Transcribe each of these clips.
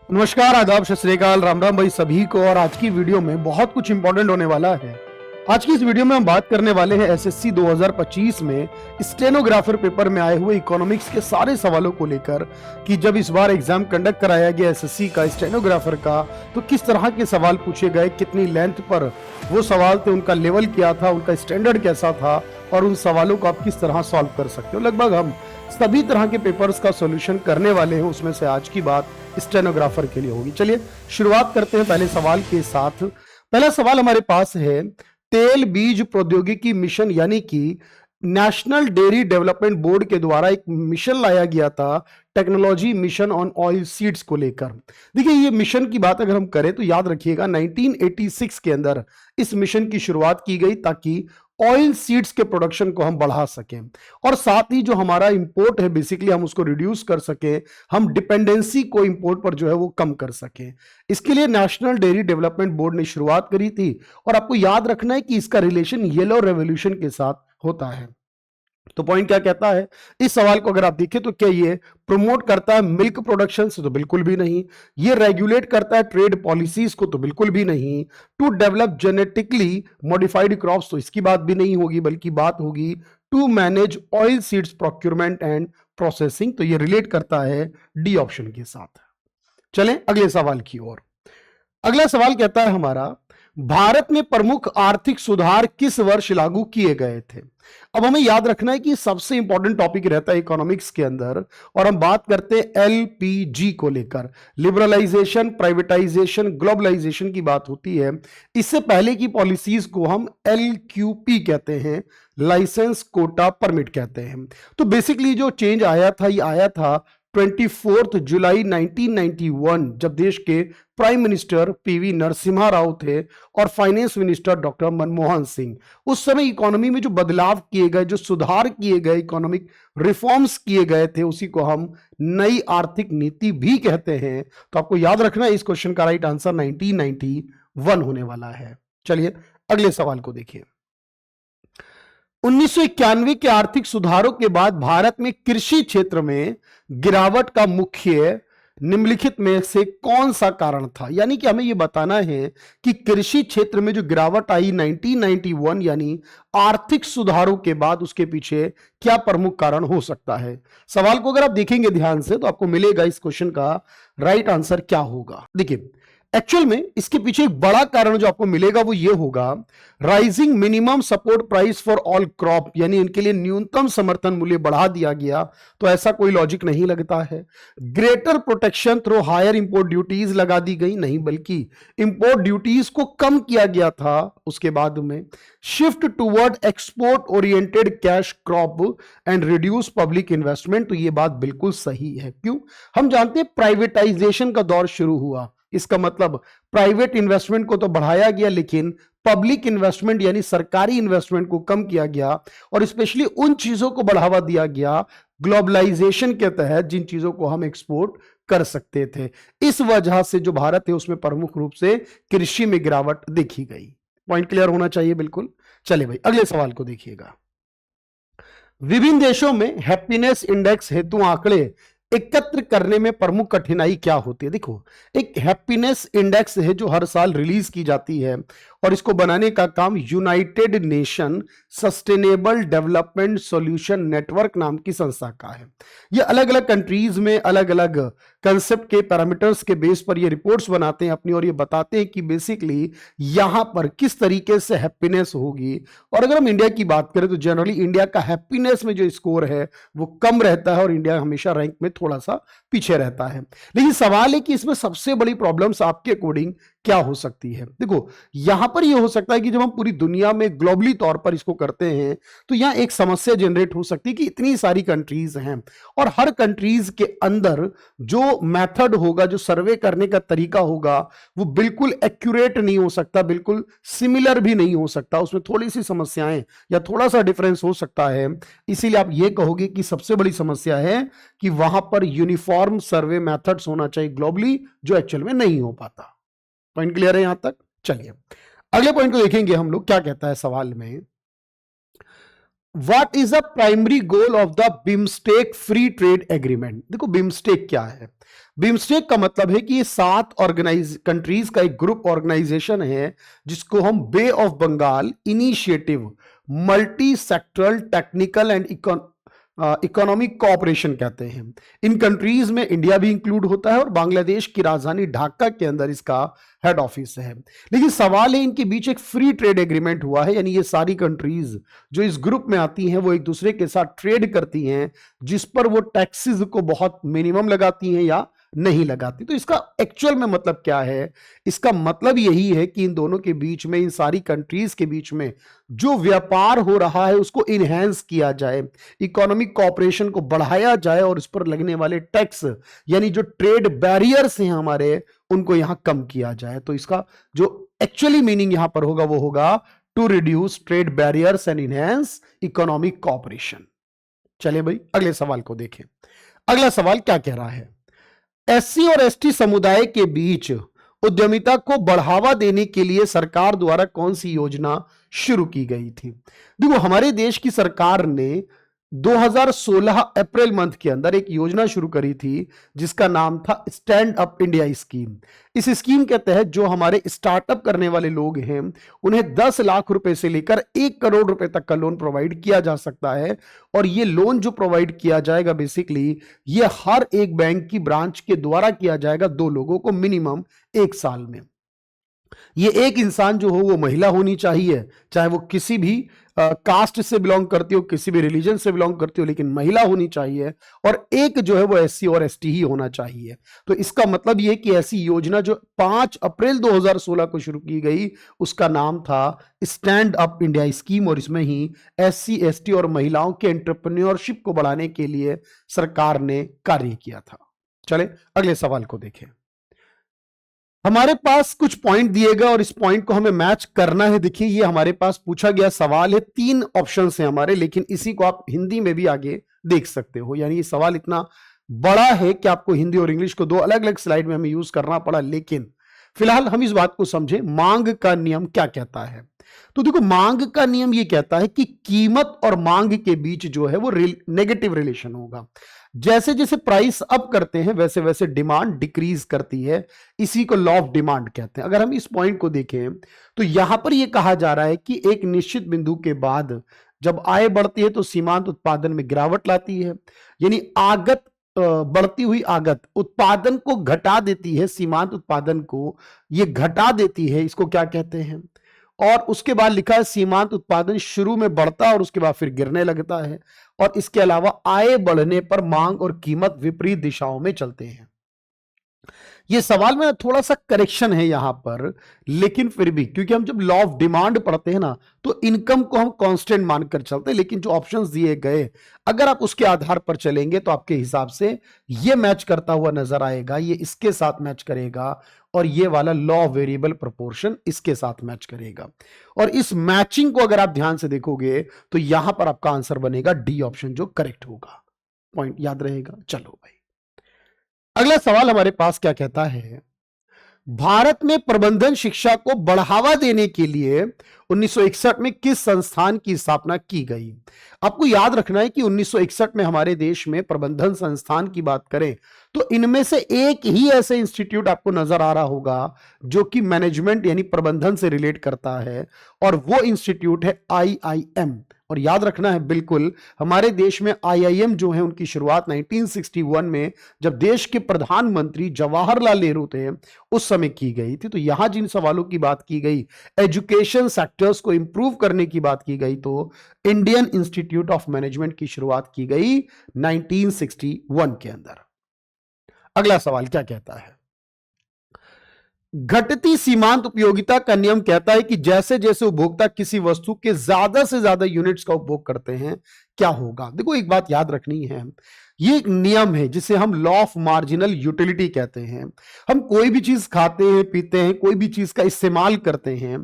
नमस्कार, आदाब, सत श्री अकाल, राम राम भाई सभी को। और आज की वीडियो में बहुत कुछ इंपॉर्टेंट होने वाला है। आज की इस वीडियो में हम बात करने वाले हैं एसएससी 2025 में स्टेनोग्राफर पेपर में आए हुए इकोनॉमिक्स के सारे सवालों को लेकर कि जब इस बार एग्जाम कंडक्ट कराया गया एसएससी का स्टेनोग्राफर का, तो किस तरह के सवाल पूछे गए, कितनी लेंथ पर वो सवाल थे, उनका लेवल क्या था, उनका स्टैंडर्ड कैसा था और उन सवालों को आप किस तरह सॉल्व कर सकते हो। लगभग हम सभी तरह के पेपर्स का सॉल्यूशन करने वाले हैं, उसमें से आज की बात स्टेनोग्राफर के लिए होगी। चलिए शुरुआत करते हैं पहले सवाल के साथ। पहला सवाल हमारे पास है, तेल बीज प्रौद्योगिकी मिशन यानी कि नेशनल डेयरी डेवलपमेंट बोर्ड के द्वारा एक मिशन लाया गया था, technology mission on oil seeds को लेकर। देखिए, ये मिशन की बात अगर हम करें तो याद रखिएगा 1986 के अंदर इस मिशन की शुरुआत की गई ताकि ऑयल सीड्स के प्रोडक्शन को हम बढ़ा सकें और साथ ही जो हमारा इंपोर्ट है बेसिकली हम उसको रिड्यूस कर सकें, हम डिपेंडेंसी को इंपोर्ट पर जो है वो कम कर सकें। इसके लिए नेशनल डेयरी डेवलपमेंट बोर्ड ने शुरुआत करी थी और आपको याद रखना है कि इसका रिलेशन येलो रेवोल्यूशन के साथ होता है। तो पॉइंट क्या कहता है इस सवाल को अगर आप देखें तो क्या ये प्रमोट करता है मिल्क प्रोडक्शन से? तो बिल्कुल भी नहीं। ये रेगुलेट करता है ट्रेड पॉलिसीज को? तो बिल्कुल भी नहीं। To develop genetically modified crops? तो इसकी बात भी नहीं होगी, बल्कि बात होगी to manage oil seeds procurement and processing. तो ये रिलेट करता है डी ऑप्शन के साथ। चलें अगले सवाल की ओर। अगला सवाल कहता है हमारा, भारत में प्रमुख आर्थिक सुधार किस वर्ष लागू किए गए थे? अब हमें याद रखना है कि सबसे इंपॉर्टेंट टॉपिक रहता है इकोनॉमिक्स के अंदर, और हम बात करते हैं एलपीजी को लेकर। लिबरलाइजेशन, प्राइवेटाइजेशन, ग्लोबलाइजेशन की बात होती है। इससे पहले की पॉलिसीज को हम एलक्यूपी कहते हैं, लाइसेंस कोटा परमिट कहते हैं। तो बेसिकली जो चेंज आया था, ये आया था 24 जुलाई 1991, जब देश के prime minister PV Narasimha Rao थे और finance minister doctor Manmohan Singh. उस समय इकोनॉमी में जो बदलाव किए गए, जो सुधार किए गए, इकोनॉमिक रिफॉर्म्स किए गए थे, उसी को हम नई आर्थिक नीति भी कहते हैं। तो आपको याद रखना है इस क्वेश्चन का राइट आंसर 1991 होने वाला है। चलिए अगले सवाल को देखिए। 1991 के आर्थिक सुधारों के बाद भारत में कृषि क्षेत्र में गिरावट का मुख्य निम्नलिखित में से कौन सा कारण था? यानी कि हमें यह बताना है कि कृषि क्षेत्र में जो गिरावट आई 1991 यानी आर्थिक सुधारों के बाद, उसके पीछे क्या प्रमुख कारण हो सकता है। सवाल को अगर आप देखेंगे ध्यान से तो आपको मिलेगा इस क्वेश्चन का राइट आंसर क्या होगा। देखिए, एक्चुअल में इसके पीछे एक बड़ा कारण जो आपको मिलेगा वो ये होगा, rising minimum support price for all crop, यानी इनके लिए न्यूनतम समर्थन मूल्य बढ़ा दिया गया। तो ऐसा कोई लॉजिक नहीं लगता है। Greater protection through higher import duties लगा दी गई, नहीं, बल्कि इंपोर्ट ड्यूटीज को कम किया गया था। उसके बाद में shift toward export oriented cash crop and reduce public investment. तो ये बात बिल्कुल सही है। क्यों? हम जानते हैं प्राइवेटाइजेशन का दौर शुरू हुआ, इसका मतलब प्राइवेट इन्वेस्टमेंट को तो बढ़ाया गया लेकिन पब्लिक इन्वेस्टमेंट यानी सरकारी इन्वेस्टमेंट को कम किया गया और स्पेशली उन चीजों को बढ़ावा दिया गया ग्लोबलाइजेशन के तहत जिन चीजों को हम एक्सपोर्ट कर सकते थे। इस वजह से जो भारत है उसमें प्रमुख रूप से कृषि में गिरावट देखी गई। पॉइंट क्लियर होना चाहिए बिल्कुल। चलिए भाई अगले सवाल को देखिएगा। विभिन्न देशों में हैप्पीनेस इंडेक्स हेतु आंकड़े एकत्र करने में प्रमुख कठिनाई क्या होती है? देखो, एक हैप्पीनेस इंडेक्स है जो हर साल रिलीज की जाती है और इसको बनाने का काम United nation sustainable development solution network नाम की संस्था का है। ये अलग अलग कंट्रीज में अलग अलग कंसेप्ट के पैरामीटर्स के बेस पर ये रिपोर्ट्स बनाते हैं अपनी, और ये बताते हैं कि बेसिकली यहां पर किस तरीके से हैप्पीनेस होगी। और अगर हम इंडिया की बात करें तो जनरली इंडिया का हैप्पीनेस में जो स्कोर है वो कम रहता है और इंडिया हमेशा रैंक में थोड़ा सा पीछे रहता है। लेकिन सवाल है कि इसमें सबसे बड़ी प्रॉब्लम्स आपके अकॉर्डिंग क्या हो सकती है? देखो, यहां पर यह हो सकता है कि जब हम पूरी दुनिया में ग्लोबली तौर पर इसको करते हैं तो यहां एक समस्या जनरेट हो सकती है कि इतनी सारी कंट्रीज हैं और हर कंट्रीज के अंदर जो मेथड होगा, जो सर्वे करने का तरीका होगा, वो बिल्कुल एक्यूरेट नहीं हो सकता, बिल्कुल सिमिलर भी नहीं हो सकता। उसमें थोड़ी सी समस्याएं या थोड़ा सा डिफरेंस हो सकता है। इसीलिए आप ये कहोगे कि सबसे बड़ी समस्या है कि वहां पर यूनिफॉर्म सर्वे मेथड्स होना चाहिए ग्लोबली, जो एक्चुअल में नहीं हो पाता। पॉइंट क्लियर है यहां तक? चलिए अगले पॉइंट को देखेंगे हम लोग। क्या कहता है सवाल में, what is the primary goal of the BIMSTEC free trade agreement? देखो बिम्स्टेक क्या है? बिम्स्टेक का मतलब है कि ये 7 ऑर्गेनाइज कंट्रीज का एक ग्रुप ऑर्गेनाइजेशन है जिसको हम bay of Bengal initiative multi sectoral technical and economic cooperation कहते हैं। इन कंट्रीज में इंडिया भी इंक्लूड होता है और बांग्लादेश की राजधानी ढाका के अंदर इसका हेड ऑफिस है। लेकिन सवाल है इनके बीच एक फ्री ट्रेड एग्रीमेंट हुआ है, यानी ये सारी कंट्रीज जो इस ग्रुप में आती हैं वो एक दूसरे के साथ ट्रेड करती हैं जिस पर वो टैक्सेस को बहुत मिनिमम लगाती हैं या नहीं लगाती। तो इसका एक्चुअल में मतलब क्या है? इसका मतलब यही है कि इन दोनों के बीच में, इन सारी कंट्रीज के बीच में जो व्यापार हो रहा है उसको इनहेंस किया जाए, इकोनॉमिक कोऑपरेशन को बढ़ाया जाए और इस पर लगने वाले टैक्स यानी जो ट्रेड बैरियर्स हैं हमारे उनको यहां कम किया जाए। तो इसका जो एक्चुअली मीनिंग यहां पर होगा वो होगा to reduce trade barriers and enhance economic cooperation. चलिए भाई अगले सवाल को देखें। अगला सवाल क्या कह रहा है? एससी और एसटी समुदाय के बीच उद्यमिता को बढ़ावा देने के लिए सरकार द्वारा कौन सी योजना शुरू की गई थी? देखो हमारे देश की सरकार ने 2016 अप्रैल मंथ के अंदर एक योजना शुरू करी थी जिसका नाम था स्टैंड अप इंडिया स्कीम। इस स्कीम के तहत जो हमारे स्टार्टअप करने वाले लोग हैं उन्हें 10 लाख रुपए से लेकर 1 करोड़ रुपए तक का लोन प्रोवाइड किया जा सकता है। और ये लोन जो प्रोवाइड किया जाएगा बेसिकली ये हर एक बैंक की ब्रांच के द्वारा किया जाएगा 2 लोगों को मिनिमम 1 साल में। ये एक इंसान जो हो वो महिला होनी चाहिए, चाहे वो किसी भी कास्ट से बिलोंग करती हो, किसी भी रिलीजन से बिलोंग करती हो, लेकिन महिला होनी चाहिए। और एक जो है वो एससी और एसटी ही होना चाहिए। तो इसका मतलब ये कि ऐसी योजना जो 5 अप्रैल 2016 को शुरू की गई उसका नाम था स्टैंड अप इंडिया स्कीम और इसमें ही एससी एसटी और महिलाओं के एंटरप्रेन्योरशिप को बढ़ाने के लिए सरकार ने कार्य किया था। चले अगले सवाल को देखें। हमारे पास कुछ पॉइंट दिए गए और इस पॉइंट को हमें मैच करना है। देखिए ये हमारे पास पूछा गया सवाल है, 3 ऑप्शंस हैं हमारे, लेकिन इसी को आप हिंदी में भी आगे देख सकते हो। यानी ये सवाल इतना बड़ा है कि आपको हिंदी और इंग्लिश को 2 अलग अलग स्लाइड में हमें यूज करना पड़ा। लेकिन फिलहाल हम इस बात को समझें, मांग का नियम क्या कहता है। तो देखो मांग का नियम ये कहता है कि कीमत और मांग के बीच जो है वो नेगेटिव रिलेशन होगा। जैसे जैसे प्राइस अप करते हैं वैसे वैसे डिमांड डिक्रीज करती है, इसी को लॉ ऑफ डिमांड कहते हैं। अगर हम इस पॉइंट को देखें तो यहां पर यह कहा जा रहा है कि एक निश्चित बिंदु के बाद जब आय बढ़ती है तो सीमांत उत्पादन में गिरावट लाती है, यानी आगत बढ़ती हुई आगत उत्पादन को घटा देती है, सीमांत उत्पादन को ये घटा देती है, इसको क्या कहते हैं। और उसके बाद लिखा है सीमांत उत्पादन शुरू में बढ़ता और उसके बाद फिर गिरने लगता है। और इसके अलावा आय बढ़ने पर मांग और कीमत विपरीत दिशाओं में चलते हैं। ये सवाल में थोड़ा सा करेक्शन है यहां पर, लेकिन फिर भी क्योंकि हम जब लॉ ऑफ डिमांड पढ़ते हैं ना तो इनकम को हम कांस्टेंट मानकर चलते हैं, लेकिन जो ऑप्शंस दिए गए अगर आप उसके आधार पर चलेंगे तो आपके हिसाब से ये मैच करता हुआ नजर आएगा, ये इसके साथ मैच करेगा और ये वाला लॉ वेरिएबल प्रोपोर्शन इसके साथ मैच करेगा। और इस मैचिंग को अगर आप ध्यान से देखोगे तो यहां पर आपका आंसर बनेगा डी ऑप्शन जो करेक्ट होगा। पॉइंट याद रहेगा। चलो भाई अगला सवाल हमारे पास क्या कहता है, भारत में प्रबंधन शिक्षा को बढ़ावा देने के लिए 1961 में किस संस्थान की स्थापना की गई? आपको याद रखना है कि 1961 में हमारे देश में प्रबंधन संस्थान की बात करें तो इनमें से एक ही ऐसे इंस्टीट्यूट आपको नजर आ रहा होगा जो कि मैनेजमेंट यानी प्रबंधन से रिलेट करता है, और वो इंस्टीट्यूट है आईआईएम। और याद रखना है बिल्कुल हमारे देश में आईआईएम जो है उनकी शुरुआत 1961 में जब देश के प्रधानमंत्री जवाहरलाल नेहरू थे उस समय की गई थी। तो यहां जिन सवालों की बात की गई, एजुकेशन सेक्टर्स को इंप्रूव करने की बात की गई, तो इंडियन इंस्टीट्यूट ऑफ मैनेजमेंट की शुरुआत की गई 1961 के अंदर। अगला सवाल क्या कहता है, घटती सीमांत उपयोगिता का नियम कहता है कि जैसे जैसे उपभोक्ता किसी वस्तु के ज्यादा से ज्यादा यूनिट्स का उपभोग करते हैं क्या होगा। देखो एक बात याद रखनी है, ये एक नियम है जिसे हम लॉ ऑफ मार्जिनल यूटिलिटी कहते हैं। हम कोई भी चीज खाते हैं, पीते हैं, कोई भी चीज का इस्तेमाल करते हैं,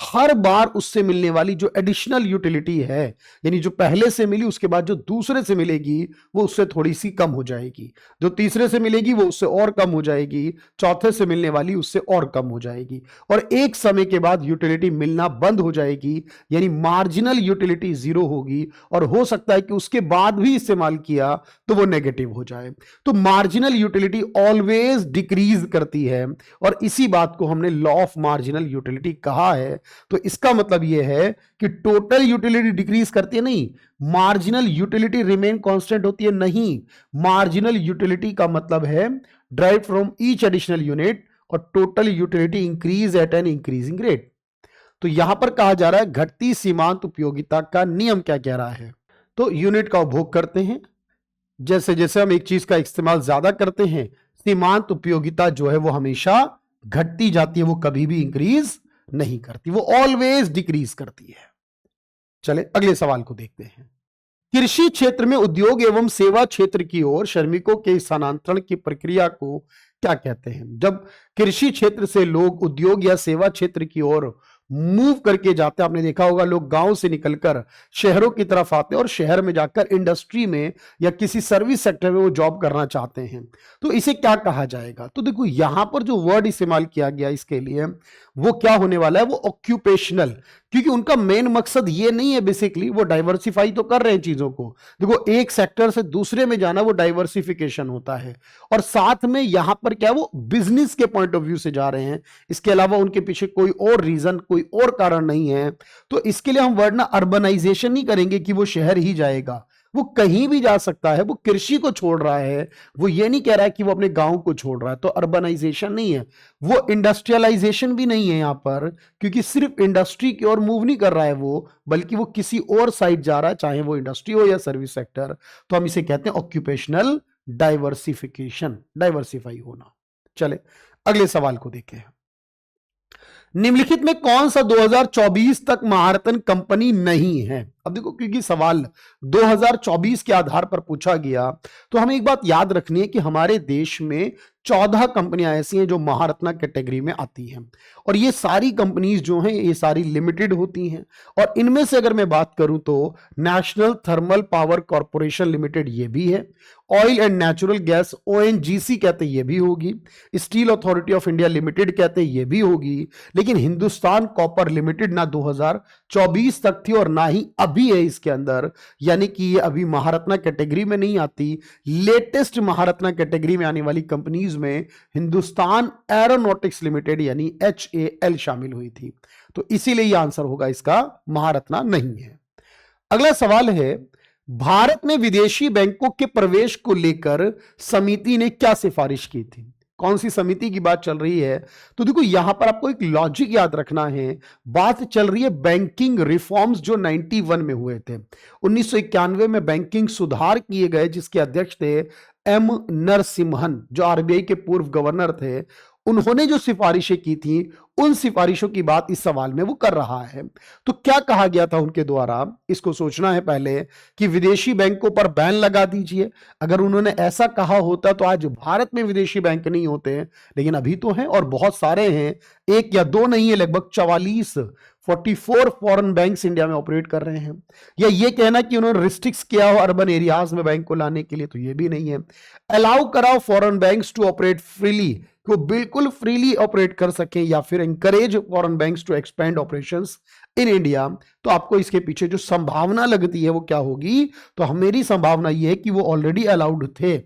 हर बार उससे मिलने वाली जो एडिशनल यूटिलिटी है, यानी जो पहले से मिली उसके बाद जो दूसरे से मिलेगी वो उससे थोड़ी सी कम हो जाएगी, जो तीसरे से मिलेगी वो उससे और कम हो जाएगी, चौथे से मिलने वाली उससे और कम हो जाएगी, और एक समय के बाद यूटिलिटी मिलना बंद हो जाएगी, यानी मार्जिनल यूटिलिटी जीरो होगी, और हो सकता है कि उसके बाद भी इस्तेमाल किया तो वो नेगेटिव हो जाए। तो मार्जिनल यूटिलिटी ऑलवेज डिक्रीज करती है, और इसी बात को हमने लॉ ऑफ मार्जिनल यूटिलिटी कहा है। तो इसका मतलब यह है कि टोटल यूटिलिटी डिक्रीज करती है नहीं, मार्जिनल यूटिलिटी रिमेन कांस्टेंट होती है नहीं। मार्जिनल यूटिलिटी का मतलब है drive from each additional unit, और total utility increase at an increasing rate. तो यहां पर कहा जा रहा है घटती सीमांत उपयोगिता का नियम क्या कह रहा है। तो यूनिट का उपभोग करते हैं, जैसे जैसे हम एक चीज का इस्तेमाल ज्यादा करते हैं, सीमांत उपयोगिता जो है वो हमेशा घटती जाती है, वो कभी भी इंक्रीज नहीं करती, वो ऑलवेज डिक्रीज करती है। चले अगले सवाल को देखते हैं। कृषि क्षेत्र में उद्योग एवं सेवा क्षेत्र की ओर श्रमिकों के स्थानांतरण की प्रक्रिया को क्या कहते हैं। जब कृषि क्षेत्र से लोग उद्योग या सेवा क्षेत्र की ओर मूव करके जाते हैं, आपने देखा होगा लोग गांव से निकलकर शहरों की तरफ आते हैं और शहर में जाकर इंडस्ट्री में या किसी सर्विस सेक्टर में वो जॉब करना चाहते हैं, तो इसे क्या कहा जाएगा। तो देखो यहां पर जो वर्ड इस्तेमाल किया गया इसके लिए वो क्या होने वाला है, वो ऑक्यूपेशनल, क्योंकि उनका मेन मकसद ये नहीं है, बेसिकली वो डाइवर्सिफाई तो कर रहे हैं चीजों को। देखो एक सेक्टर से दूसरे में जाना वो डाइवर्सिफिकेशन होता है, और साथ में यहां पर क्या वो बिजनेस के पॉइंट ऑफ व्यू से जा रहे हैं, इसके अलावा उनके पीछे कोई और रीजन कोई और कारण नहीं है। तो इसके लिए हम वर्ड ना अर्बनाइजेशन नहीं करेंगे कि वो शहर ही जाएगा, वो कहीं भी जा सकता है, वो कृषि को छोड़ रहा है, वो ये नहीं कह रहा है कि वो अपने गांव को छोड़ रहा है। तो अर्बनाइजेशन नहीं है, वो इंडस्ट्रियलाइजेशन भी नहीं है यहां पर, क्योंकि सिर्फ इंडस्ट्री की ओर मूव नहीं कर रहा है वो, बल्कि वो किसी और साइड जा रहा है, चाहे वो इंडस्ट्री हो या सर्विस सेक्टर। तो हम इसे कहते हैं ऑक्यूपेशनल डाइवर्सिफिकेशन, डाइवर्सिफाई होना। चले अगले सवाल को देखें। निम्नलिखित में कौन सा 2024 तक महारत्न कंपनी नहीं है। अब देखो क्योंकि सवाल 2024 के आधार पर पूछा गया, तो हमें एक बात याद रखनी है कि हमारे देश में 14 कंपनियां ऐसी हैं जो महारत्ना कैटेगरी में आती हैं, और ये सारी कंपनीज जो हैं ये सारी लिमिटेड होती हैं। और इनमें से अगर मैं बात करूं तो national thermal power corporation limited ये भी है, oil and natural gas ONGC कहते ये भी होगी, steel authority of India limited कहते ये भी होगी, लेकिन हिंदुस्तान कॉपर लिमिटेड ना 2024 तक थी और ना ही अभी है इसके अंदर, यानी कि ये अभी महारत्ना कैटेगरी में नहीं आती। लेटेस्ट महारत्ना कैटेगरी में आने वाली कंपनीज में हिंदुस्तान एरोनॉटिक्स लिमिटेड यानी HAL शामिल हुई थी। तो इसीलिए यह आंसर होगा इसका, महारत्ना नहीं है। अगला सवाल है, भारत में विदेशी बैंकों के प्रवेश को लेकर समिति ने क्या सिफारिश की थी। कौन सी समिति की बात चल रही है। तो देखो यहां पर आपको एक लॉजिक याद रखना है, बात चल रही है बैंकिंग रिफॉर्म्स जो 91 में हुए थे। 1991 में बैंकिंग सुधार किए गए, जिसके अध्यक्ष थे M नरसिम्हन, जो RBI के पूर्व गवर्नर थे। उन्होंने जो सिफारिशें की थी उन सिफारिशों की बात इस सवाल में वो कर रहा है। तो क्या कहा गया था उनके द्वारा, इसको सोचना है पहले कि विदेशी बैंकों पर बैन लगा दीजिए। अगर उन्होंने ऐसा कहा होता तो आज भारत में विदेशी बैंक नहीं होते, लेकिन अभी तो हैं और बहुत सारे हैं, एक या दो नहीं है, लगभग 44 फॉरेन बैंक्स इंडिया में ऑपरेट कर रहे हैं। या ये कहना कि उन्होंने रिस्ट्रिक्ट किया हो अर्बन एरियाज में बैंक को लाने के लिए, तो ये भी नहीं है। अलाउ कराओ foreign banks to operate freely, वो बिल्कुल फ्रीली ऑपरेट कर सकें, या फिर encourage foreign banks to expand operations in India. तो आपको इसके पीछे जो संभावना लगती है वो क्या होगी, तो मेरी संभावना ये है कि वो ऑलरेडी अलाउड थे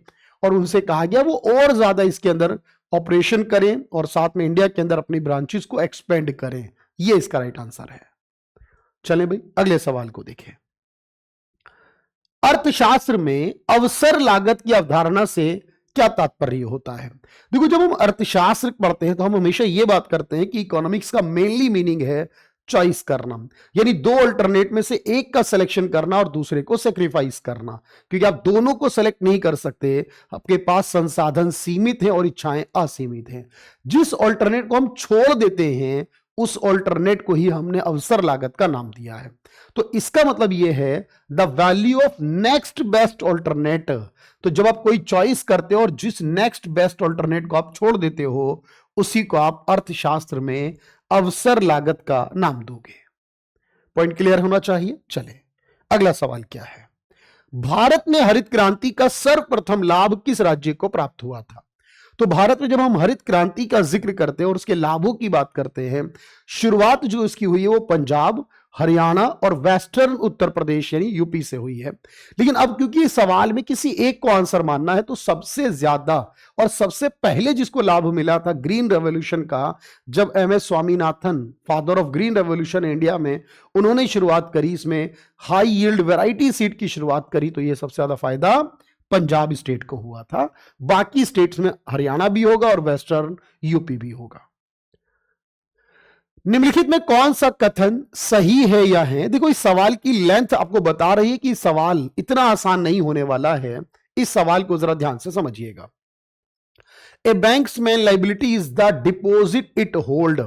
और उनसे कहा गया वो और ज्यादा इसके अंदर ऑपरेशन करें और साथ में इंडिया के अंदर अपनी ब्रांचेस को एक्सपेंड करें। ये इसका राइट आंसर है। चलें भाई अगले सवाल को देखें। अर्थशास्त्र में अवसर लागत की अवधारणा से क्या तात्पर्य होता है। देखो जब हम अर्थशास्त्र पढ़ते हैं तो हम हमेशा यह बात करते हैं कि इकोनॉमिक्स का मेनली मीनिंग है चॉइस करना, यानी दो अल्टरनेट में से एक का सिलेक्शन करना और दूसरे को सेक्रीफाइस करना, क्योंकि आप दोनों को सेलेक्ट नहीं कर सकते, आपके पास संसाधन सीमित हैं और इच्छाएं असीमित हैं। जिस अल्टरनेट को हम छोड़ देते हैं उस ऑल्टरनेट को ही हमने अवसर लागत का नाम दिया है। तो इसका मतलब यह है the value of next best alternate. तो जब आप कोई चॉइस करते हो और जिस नेक्स्ट बेस्ट ऑल्टरनेट को आप छोड़ देते हो उसी को आप अर्थशास्त्र में अवसर लागत का नाम दोगे। पॉइंट क्लियर होना चाहिए। चले अगला सवाल क्या है। भारत में हरित क्रांति का सर्वप्रथम लाभ किस राज्य को प्राप्त हुआ था? तो भारत में जब हम हरित क्रांति का जिक्र करते हैं और उसके लाभों की बात करते हैं, शुरुआत जो इसकी हुई है वो पंजाब, हरियाणा और वेस्टर्न उत्तर प्रदेश यानी यूपी से हुई है। लेकिन अब क्योंकि इस सवाल में किसी एक को आंसर मानना है तो सबसे ज्यादा और सबसे पहले जिसको लाभ मिला था ग्रीन रेवोल्यूशन का, जब MS Swaminathan, father of green revolution India में, उन्होंने शुरुआत करी, इसमें हाई यील्ड वैरायटी सीड की शुरुआत करी, तो ये सबसे ज्यादा फायदा पंजाब स्टेट को हुआ था। बाकी स्टेट्स में हरियाणा भी होगा और वेस्टर्न यूपी भी होगा। निम्नलिखित में कौन सा कथन सही है या है? देखो इस सवाल की लेंथ आपको बता रही है कि सवाल इतना आसान नहीं होने वाला है। इस सवाल को जरा ध्यान से समझिएगा। A bank's main liability is the deposit it hold.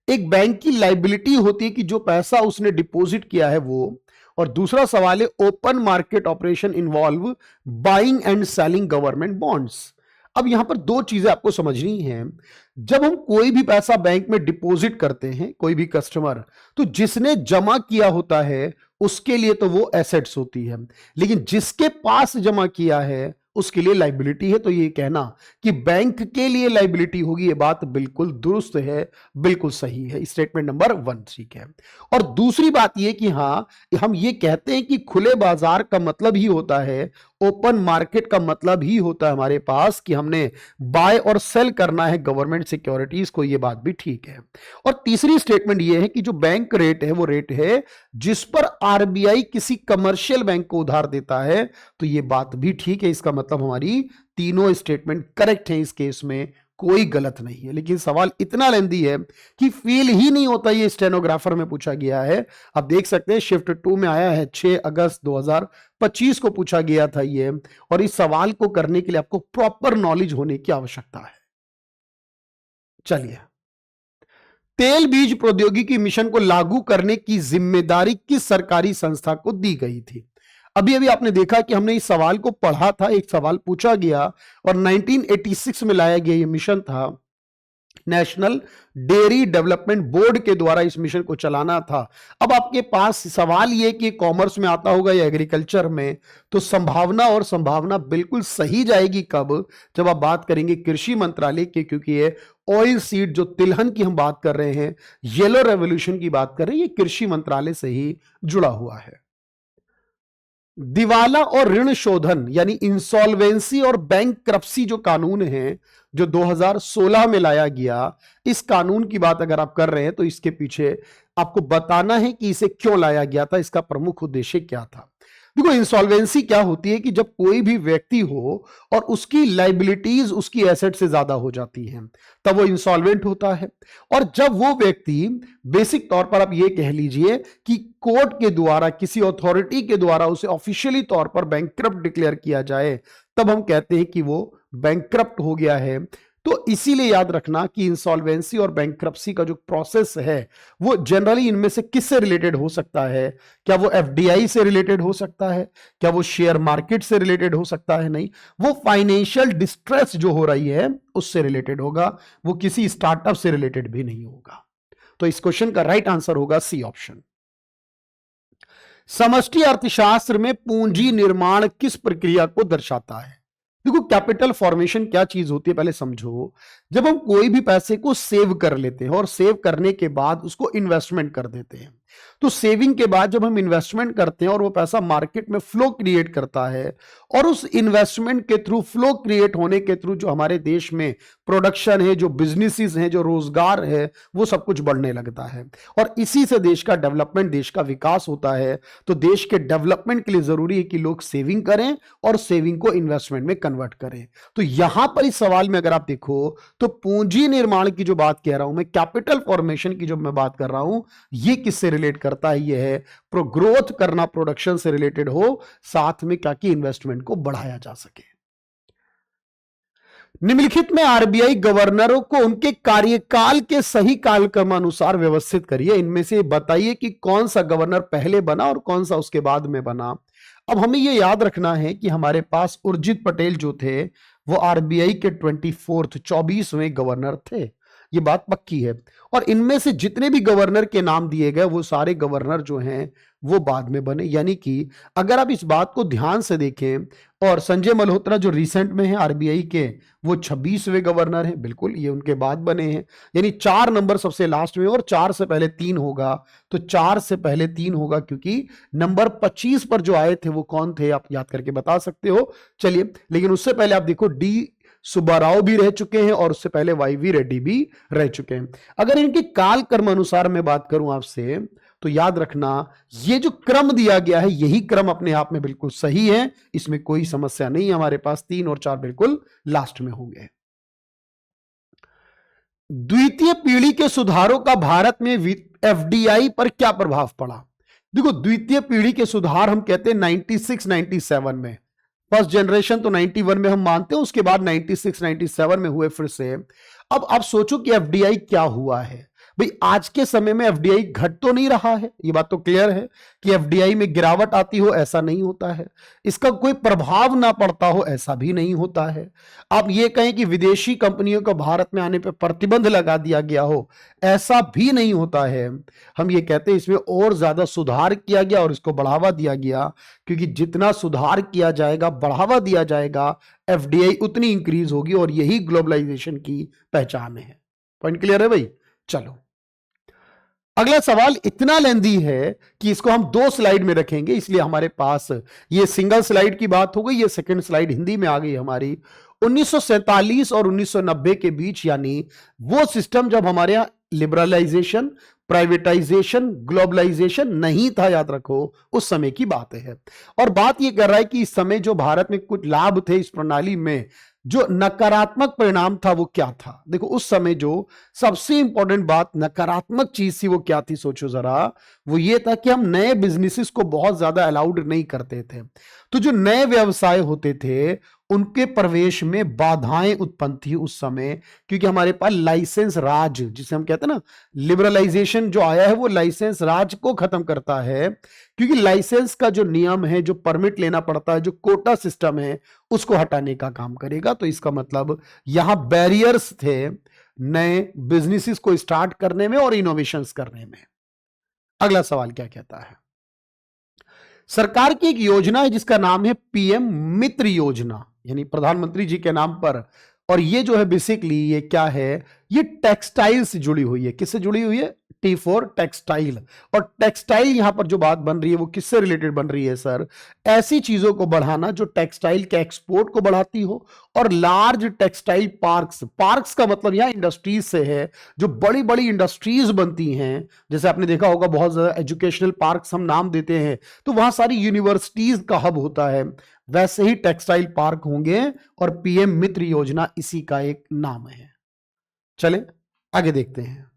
एक बैंक की लाइबिलिटी होती है कि जो पैसा उसने डिपॉजिट किया है वो। और दूसरा सवाल है open market operation involve buying and selling government bonds. अब यहां पर दो चीजें आपको समझनी है। जब हम कोई भी पैसा बैंक में डिपॉजिट करते हैं, कोई भी कस्टमर, तो जिसने जमा किया होता है उसके लिए तो वो एसेट्स होती है, लेकिन जिसके पास जमा किया है उसके लिए लाइबिलिटी है। तो ये कहना कि बैंक के लिए लाइबिलिटी होगी, ये बात बिल्कुल दुरुस्त है, बिल्कुल सही है। स्टेटमेंट नंबर 1 ठीक है। और दूसरी बात ये कि हां हम ये कहते हैं कि खुले बाजार का मतलब ही होता है, ओपन मार्केट का मतलब ही होता है हमारे पास कि हमने बाय और सेल करना है गवर्नमेंट सिक्योरिटीज को, ये बात भी ठीक है। और तीसरी स्टेटमेंट ये है कि जो बैंक रेट है वो रेट है जिस पर RBI किसी कमर्शियल बैंक को उधार देता है, तो ये बात भी ठीक है। इसका मतलब हमारी तीनों स्टेटमेंट करेक्ट है, इस केस में कोई गलत नहीं है। लेकिन सवाल इतना लेंदी है कि फील ही नहीं होता, ये स्टेनोग्राफर में पूछा गया है। आप देख सकते हैं शिफ्ट 2 में आया है, 6 अगस्त 2025 को पूछा गया था ये। और इस सवाल को करने के लिए आपको प्रॉपर नॉलेज होने की आवश्यकता है। चलिए, तेल बीज प्रौद्योगिकी मिशन को लागू करने की जिम्मेदारी किस सरकारी संस्था को दी गई थी? अभी अभी आपने देखा कि हमने इस सवाल को पढ़ा था, एक सवाल पूछा गया और 1986 में लाया गया ये मिशन था। नेशनल डेयरी डेवलपमेंट बोर्ड के द्वारा इस मिशन को चलाना था। अब आपके पास सवाल ये कि कॉमर्स में आता होगा या एग्रीकल्चर में, तो संभावना बिल्कुल सही जाएगी कब? जब आप बात करेंगे कृषि मंत्रालय की, क्योंकि ये ऑयल सीड जो तिलहन की हम बात कर रहे हैं, येलो रेवोल्यूशन की बात कर रहे हैं, ये कृषि मंत्रालय से ही जुड़ा हुआ है। दिवाला और ऋण शोधन यानी इंसॉल्वेंसी और बैंकक्रप्सी जो कानून है जो 2016 में लाया गया, इस कानून की बात अगर आप कर रहे हैं तो इसके पीछे आपको बताना है कि इसे क्यों लाया गया था, इसका प्रमुख उद्देश्य क्या था। देखो इंसॉल्वेंसी क्या होती है कि जब कोई भी व्यक्ति हो और उसकी लाइबिलिटीज उसकी एसेट से ज्यादा हो जाती हैं, तब वो इंसॉल्वेंट होता है। और जब वो व्यक्ति बेसिक तौर पर आप ये कह लीजिए कि कोर्ट के द्वारा, किसी अथॉरिटी के द्वारा उसे ऑफिशियली तौर पर बैंकक्रप्ट डिक्लेयर किया जाए, तब हम कहते हैं कि वो बैंकक्रप्ट हो गया है। तो इसीलिए याद रखना कि इंसॉल्वेंसी और बैंकक्रप्सी का जो प्रोसेस है वो जनरली इनमें से किससे रिलेटेड हो सकता है? क्या वो FDI से रिलेटेड हो सकता है? क्या वो शेयर मार्केट से रिलेटेड हो सकता है? नहीं, वो फाइनेंशियल डिस्ट्रेस जो हो रही है उससे रिलेटेड होगा, वो किसी स्टार्टअप से रिलेटेड भी नहीं होगा। तो इस क्वेश्चन का राइट आंसर होगा सी ऑप्शन। समष्टि अर्थशास्त्र में पूंजी निर्माण किस प्रक्रिया को दर्शाता है? देखो कैपिटल फॉर्मेशन क्या चीज होती है पहले समझो। जब हम कोई भी पैसे को सेव कर लेते हैं और सेव करने के बाद उसको इन्वेस्टमेंट कर देते हैं, तो सेविंग के बाद जब हम इन्वेस्टमेंट करते हैं और वो पैसा मार्केट में फ्लो क्रिएट करता है, और उस इन्वेस्टमेंट के थ्रू, फ्लो क्रिएट होने के थ्रू जो हमारे देश में प्रोडक्शन है, जो बिजनेसेस हैं, जो रोजगार है, वो सब कुछ बढ़ने लगता है। और इसी से देश का डेवलपमेंट, देश का विकास होता है। तो देश के डेवलपमेंट के लिए जरूरी है कि लोग सेविंग करें और सेविंग को इन्वेस्टमेंट में कन्वर्ट करें। तो यहां पर इस सवाल में अगर आप देखो तो पूंजी निर्माण की जो बात कह रहा हूं मैं, कैपिटल फॉर्मेशन की जो मैं बात कर रहा हूं, ये किससे रिलेट करता है? ये है ग्रोथ करना, प्रोडक्शन से रिलेटेड हो, साथ में क्या कि इन्वेस्टमेंट को बढ़ाया जा सके। निम्नलिखित में आरबीआई गवर्नरों को उनके कार्यकाल के सही कालक्रम अनुसार व्यवस्थित करिए। इनमें से बताइए कि कौन सा गवर्नर पहले बना और कौन सा उसके बाद में बना। अब हमें यह याद रखना है कि हमारे पास उर्जित पटेल जो थे वो आरबीआई के 24वें गवर्नर थे, ये बात पक्की है। और इनमें से जितने भी गवर्नर के नाम दिए गए वो सारे गवर्नर जो हैं वो बाद में बने। यानी कि अगर आप इस बात को ध्यान से देखें, और संजय मल्होत्रा जो रिसेंट में है आरबीआई के वो 26वें गवर्नर हैं, बिल्कुल ये उनके बाद बने हैं। यानी 4 नंबर सबसे लास्ट में और 4 से पहले 3 होगा, तो 4 से पहले 3 होगा, क्योंकि नंबर 25 पर जो आए थे वो कौन थे आप याद करके बता सकते हो। चलिए, लेकिन उससे पहले आप देखो डी सुब्बाराव भी रह चुके हैं और उससे पहले वाईवी रेड्डी भी रह चुके हैं। अगर इनके काल कर्म अनुसार मैं बात करूं आपसे, तो याद रखना ये जो क्रम दिया गया है यही क्रम अपने आप में बिल्कुल सही है, इसमें कोई समस्या नहीं है। हमारे पास 3 और 4 बिल्कुल लास्ट में होंगे। द्वितीय पीढ़ी के सुधारों का भारत में एफडीआई पर क्या प्रभाव पड़ा? देखो, द्वितीय पीढ़ी के सुधार हम कहते हैं 96-97 में, फर्स्ट जनरेशन तो 91 में हम मानते हैं, उसके बाद 96-97 में हुए फिर से। अब आप सोचो कि एफडीआई क्या हुआ है भाई। आज के समय में एफडीआई घट तो नहीं रहा है, ये बात तो क्लियर है कि एफडीआई में गिरावट आती हो ऐसा नहीं होता है, इसका कोई प्रभाव ना पड़ता हो ऐसा भी नहीं होता है। आप ये कहें कि विदेशी कंपनियों को भारत में आने पर प्रतिबंध लगा दिया गया हो, ऐसा भी नहीं होता है। हम ये कहते हैं इसमें और ज्यादा सुधार किया गया और इसको बढ़ावा दिया गया, क्योंकि जितना सुधार किया जाएगा, बढ़ावा दिया जाएगा, एफडीआई उतनी इंक्रीज होगी, और यही ग्लोबलाइजेशन की पहचान है। पॉइंट क्लियर है भाई? चलो, अगला सवाल इतना लेंदी है कि इसको हम 2 स्लाइड में रखेंगे, इसलिए हमारे पास ये सिंगल स्लाइड की बात हो गई, ये सेकंड स्लाइड हिंदी में आ गई हमारी। 1947 और 1990 के बीच, यानी वो सिस्टम जब हमारे यहां लिबरलाइजेशन, प्राइवेटाइजेशन, ग्लोबलाइजेशन नहीं था, याद रखो, उस समय की बात है। और बात ये कर रहा है कि इस समय जो भारत में कुछ लाभ थे इस प्रणाली में, जो नकारात्मक परिणाम था वो क्या था। देखो, उस समय जो सबसे इंपॉर्टेंट बात नकारात्मक चीज थी वो क्या थी, सोचो जरा। वो ये था कि हम नए बिजनेसेस को बहुत ज्यादा अलाउड नहीं करते थे। तो जो नए व्यवसाय होते थे उनके प्रवेश में बाधाएं उत्पन्न थी उस समय, क्योंकि हमारे पास लाइसेंस राज, जिसे हम कहते हैं ना, लिबरलाइजेशन जो आया है वो लाइसेंस राज को खत्म करता है, क्योंकि लाइसेंस का जो नियम है, जो परमिट लेना पड़ता है, जो कोटा सिस्टम है, उसको हटाने का काम करेगा। तो इसका मतलब यहां बैरियर्स थे नए बिजनेसेस को स्टार्ट करने में और इनोवेशंस करने में। अगला सवाल क्या कहता है? सरकार की एक योजना है जिसका नाम है पीएम मित्र योजना, यानी प्रधानमंत्री जी के नाम पर। और ये जो है बेसिकली ये क्या है, ये टेक्सटाइल से जुड़ी हुई है। किससे जुड़ी हुई है? T for textile. और टेक्सटाइल यहां पर जो बात बन रही है वो किससे रिलेटेड बन रही है सर? ऐसी चीजों को बढ़ाना जो टेक्सटाइल के एक्सपोर्ट को बढ़ाती हो, और लार्ज टेक्सटाइल पार्क्स, पार्क्स का मतलब यहां इंडस्ट्रीज से है, जो बड़ी बड़ी इंडस्ट्रीज बनती हैं। जैसे आपने देखा होगा बहुत ज्यादा एजुकेशनल पार्क्स हम नाम देते हैं, तो वहां सारी यूनिवर्सिटीज का हब होता है, वैसे ही टेक्सटाइल पार्क होंगे, और पीएम मित्र योजना इसी का एक नाम है। चले आगे देखते हैं।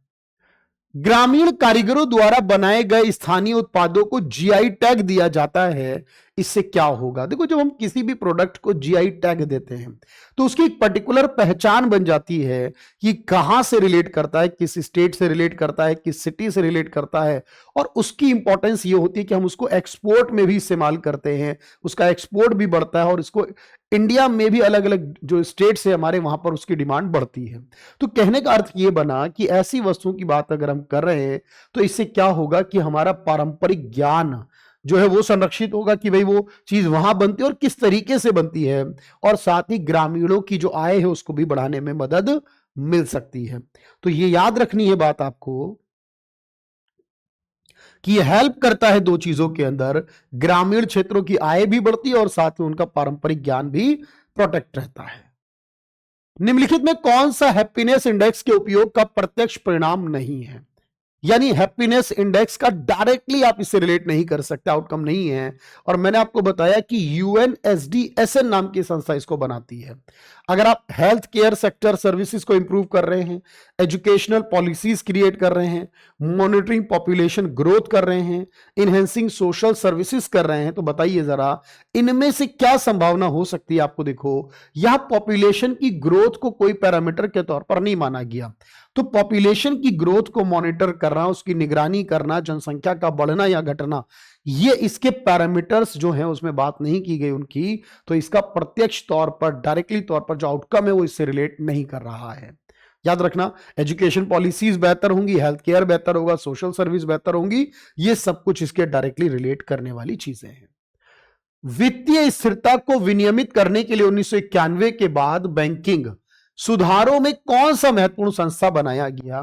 ग्रामीण कारीगरों द्वारा बनाए गए स्थानीय उत्पादों को जीआई टैग दिया जाता है, इससे क्या होगा? देखो, जब हम किसी भी प्रोडक्ट को जीआई टैग देते हैं तो उसकी एक पर्टिकुलर पहचान बन जाती है कि कहां से रिलेट करता है, किस स्टेट से रिलेट करता है, किस सिटी से रिलेट करता है। और उसकी इंपॉर्टेंस ये होती है कि हम उसको एक्सपोर्ट में भी इस्तेमाल करते हैं, उसका एक्सपोर्ट भी बढ़ता है, और इसको इंडिया में भी अलग अलग जो स्टेट्स है हमारे, वहां पर उसकी डिमांड बढ़ती है। तो कहने का अर्थ ये बना कि ऐसी वस्तुओं की बात अगर हम कर रहे हैं तो इससे क्या होगा कि हमारा पारंपरिक ज्ञान जो है वो संरक्षित होगा कि भाई वो चीज वहां बनती है और किस तरीके से बनती है, और साथ ही ग्रामीणों की जो आय है उसको भी बढ़ाने में मदद मिल सकती है। तो ये याद रखनी है बात आपको कि ये हेल्प करता है 2 चीजों के अंदर, ग्रामीण क्षेत्रों की आय भी बढ़ती है और साथ में उनका पारंपरिक ज्ञान भी प्रोटेक्ट रहता है। निम्नलिखित में कौन सा हैप्पीनेस इंडेक्स के उपयोग का प्रत्यक्ष परिणाम नहीं है? यानी हैप्पीनेस इंडेक्स का डायरेक्टली आप इससे रिलेट नहीं कर सकते, आउटकम नहीं है। और मैंने आपको बताया कि यूएनएसडीएसएन नाम की संस्था इसको बनाती है। अगर आप हेल्थ केयर सेक्टर सर्विसेज को इंप्रूव कर रहे हैं, एजुकेशनल पॉलिसीज क्रिएट कर रहे हैं, मॉनिटरिंग पॉपुलेशन ग्रोथ कर रहे हैं, इनहेंसिंग सोशल सर्विसेज कर रहे हैं, तो बताइए जरा इनमें से क्या संभावना हो सकती है आपको। देखो यह पॉपुलेशन की ग्रोथ को कोई पैरामीटर के तौर पर नहीं माना गया, तो पॉपुलेशन की ग्रोथ को मॉनिटर करना, उसकी निगरानी करना, जनसंख्या का बढ़ना या घटना, ये इसके पैरामीटर्स जो हैं उसमें बात नहीं की गई उनकी, तो इसका प्रत्यक्ष तौर पर डायरेक्टली तौर पर जो आउटकम है वो इससे रिलेट नहीं कर रहा है। याद रखना, एजुकेशन पॉलिसीज बेहतर होंगी, हेल्थ केयर बेहतर होगा, सोशल सर्विस बेहतर होंगी, ये सब कुछ इसके डायरेक्टली रिलेट करने वाली चीजें हैं। वित्तीय स्थिरता को विनियमित करने के लिए 1991 के बाद बैंकिंग सुधारों में कौन सा महत्वपूर्ण संस्था बनाया गया।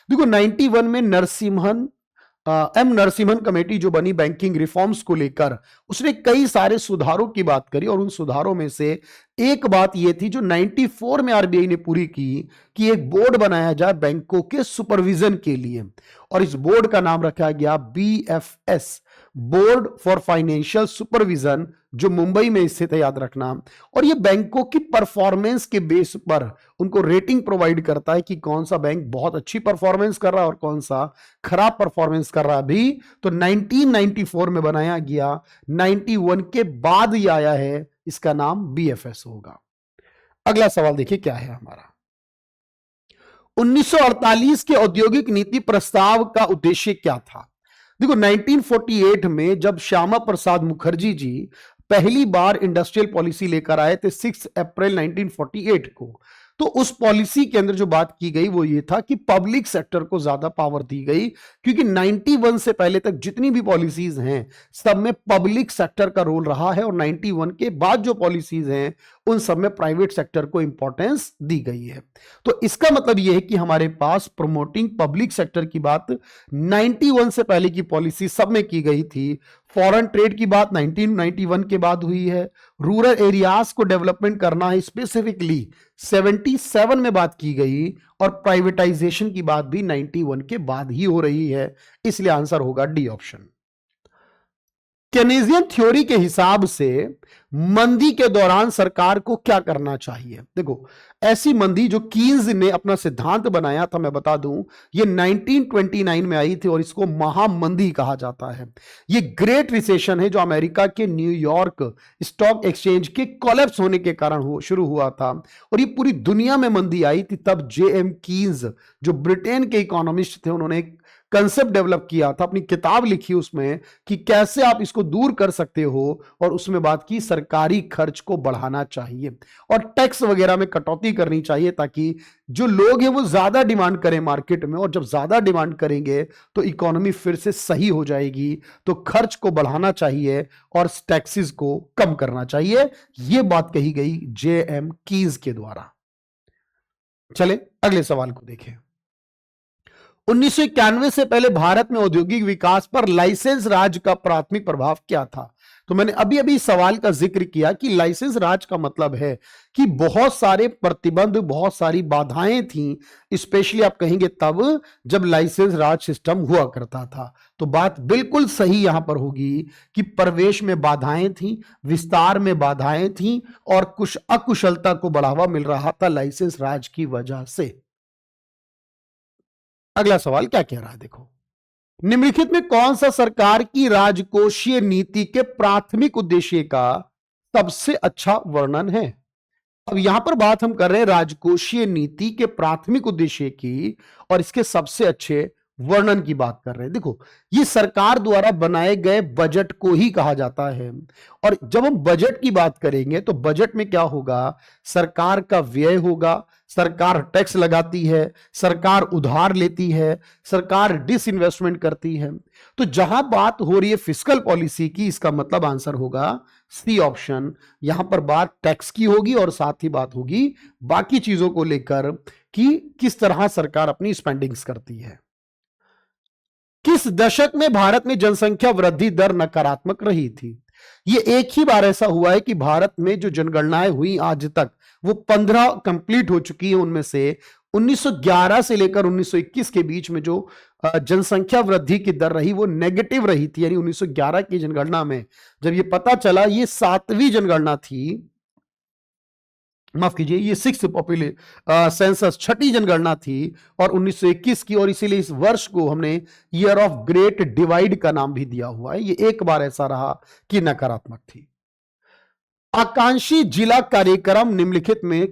देखो 91 में एम नरसिम्हन कमेटी जो बनी बैंकिंग रिफॉर्म्स को लेकर, उसने कई सारे सुधारों की बात करी और उन सुधारों में से एक बात यह थी जो 94 में आरबीआई ने पूरी की कि एक बोर्ड बनाया जाए बैंकों के सुपरविजन के लिए, और इस बोर्ड का नाम रखा गया BFS, board for financial supervision, जो मुंबई में स्थित है, याद रखना। और ये बैंकों की परफॉर्मेंस के बेस पर उनको रेटिंग प्रोवाइड करता है कि कौन सा बैंक बहुत अच्छी परफॉर्मेंस कर रहा है और कौन सा खराब परफॉर्मेंस कर रहा है। अभी तो 1994 में बनाया गया, 91 के बाद ही आया है, इसका नाम बीएफएस होगा। अगला सवाल देखिए क्या है हमारा। 1948 के औद्योगिक नीति प्रस्ताव का उद्देश्य क्या था। देखो 1948 में जब श्यामा प्रसाद मुखर्जी जी पहली बार इंडस्ट्रियल पॉलिसी लेकर आए थे 6 अप्रैल 1948 को, तो उस पॉलिसी के अंदर जो बात की गई वो ये था कि पब्लिक सेक्टर को ज्यादा पावर दी गई, क्योंकि 91 से पहले तक जितनी भी पॉलिसीज हैं सब में पब्लिक सेक्टर का रोल रहा है, और 91 के बाद जो पॉलिसीज हैं उन सब में प्राइवेट सेक्टर को इंपॉर्टेंस दी गई है। तो इसका मतलब यह है कि हमारे पास प्रमोटिंग पब्लिक सेक्टर की बात 91 से पहले की पॉलिसी सब में की गई थी। फॉरेन ट्रेड की बात 1991 के बाद हुई है। रूरल एरियाज को डेवलपमेंट करना है स्पेसिफिकली 77 में बात की गई, और प्राइवेटाइजेशन की बात भी 91 के बाद ही हो रही है, इसलिए आंसर होगा डी ऑप्शन। केनेजियन थ्योरी के हिसाब से मंदी के दौरान सरकार को क्या करना चाहिए। देखो ऐसी मंदी जो कीन्स ने अपना सिद्धांत बनाया था, मैं बता दूं ये 1929 में आई थी और इसको महामंदी कहा जाता है। ये ग्रेट रिसेशन है जो अमेरिका के न्यूयॉर्क स्टॉक एक्सचेंज के कोलैप्स होने के कारण शुरू हुआ था, और ये पूरी दुनिया में मंदी आई थी। तब जेएम कीन्स जो ब्रिटेन के इकोनॉमिस्ट थे, उन्होंने एक कंसेप्ट डेवलप किया था, अपनी किताब लिखी उसमें कि कैसे आप इसको दूर कर सकते हो, और उसमें बात की सरकारी खर्च को बढ़ाना चाहिए और टैक्स वगैरह में कटौती करनी चाहिए, ताकि जो लोग हैं वो ज्यादा डिमांड करें मार्केट में, और जब ज्यादा डिमांड करेंगे तो इकोनॉमी फिर से सही हो जाएगी। तो खर्च को बढ़ाना चाहिए और टैक्सेस को कम करना चाहिए, यह बात कही गई जेएम कीन्स के द्वारा। चले अगले सवाल को देखें। 1991 से पहले भारत में औद्योगिक विकास पर लाइसेंस राज का प्राथमिक प्रभाव क्या था। तो मैंने अभी अभी सवाल का जिक्र किया कि लाइसेंस राज का मतलब है कि बहुत सारे प्रतिबंध, बहुत सारी बाधाएं थीं, स्पेशली आप कहेंगे तब जब लाइसेंस राज सिस्टम हुआ करता था। तो बात बिल्कुल सही यहां पर होगी कि प्रवेश में बाधाएं थीं, विस्तार में बाधाएं थीं, और कुछ अकुशलता को बढ़ावा मिल रहा था लाइसेंस राज की वजह से। अगला सवाल क्या कह रहा है, देखो निम्नलिखित में कौन सा सरकार की राजकोषीय नीति के प्राथमिक उद्देश्य का सबसे अच्छा वर्णन है। अब यहां पर बात हम कर रहे हैं राजकोषीय नीति के प्राथमिक उद्देश्य की, और इसके सबसे अच्छे वर्णन की बात कर रहे हैं। देखो ये सरकार द्वारा बनाए गए बजट को ही कहा जाता है, और जब हम बजट की बात करेंगे तो बजट में क्या होगा, सरकार का व्यय होगा, सरकार टैक्स लगाती है, सरकार उधार लेती है, सरकार डिसइन्वेस्टमेंट करती है। तो जहां बात हो रही है फिस्कल पॉलिसी की, इसका मतलब आंसर होगा सी ऑप्शन। यहां पर बात टैक्स की होगी और साथ ही बात होगी बाकी चीजों को लेकर कि किस तरह सरकार अपनी स्पेंडिंग्स करती है। किस दशक में भारत में जनसंख्या वृद्धि दर नकारात्मक रही थी। ये एक ही बार ऐसा हुआ है कि भारत में जो जनगणनाएं हुई आज तक वो 15 कंप्लीट हो चुकी है, उनमें से 1911 से लेकर 1921 के बीच में जो जनसंख्या वृद्धि की दर रही वो नेगेटिव रही थी। यानी 1911 की जनगणना में जब ये पता चला, ये 7वीं जनगणना थी माफ कीजिए, ये सिक्स सेंसस, छठी जनगणना थी और 1921 की, और इसीलिए इस वर्ष को हमने ईयर ऑफ ग्रेट डिवाइड का नाम भी दिया हुआ है। ये एक बार ऐसा रहा कि नकारात्मक थी। आकांक्षी जिला कार्यक्रम निम्नलिखित में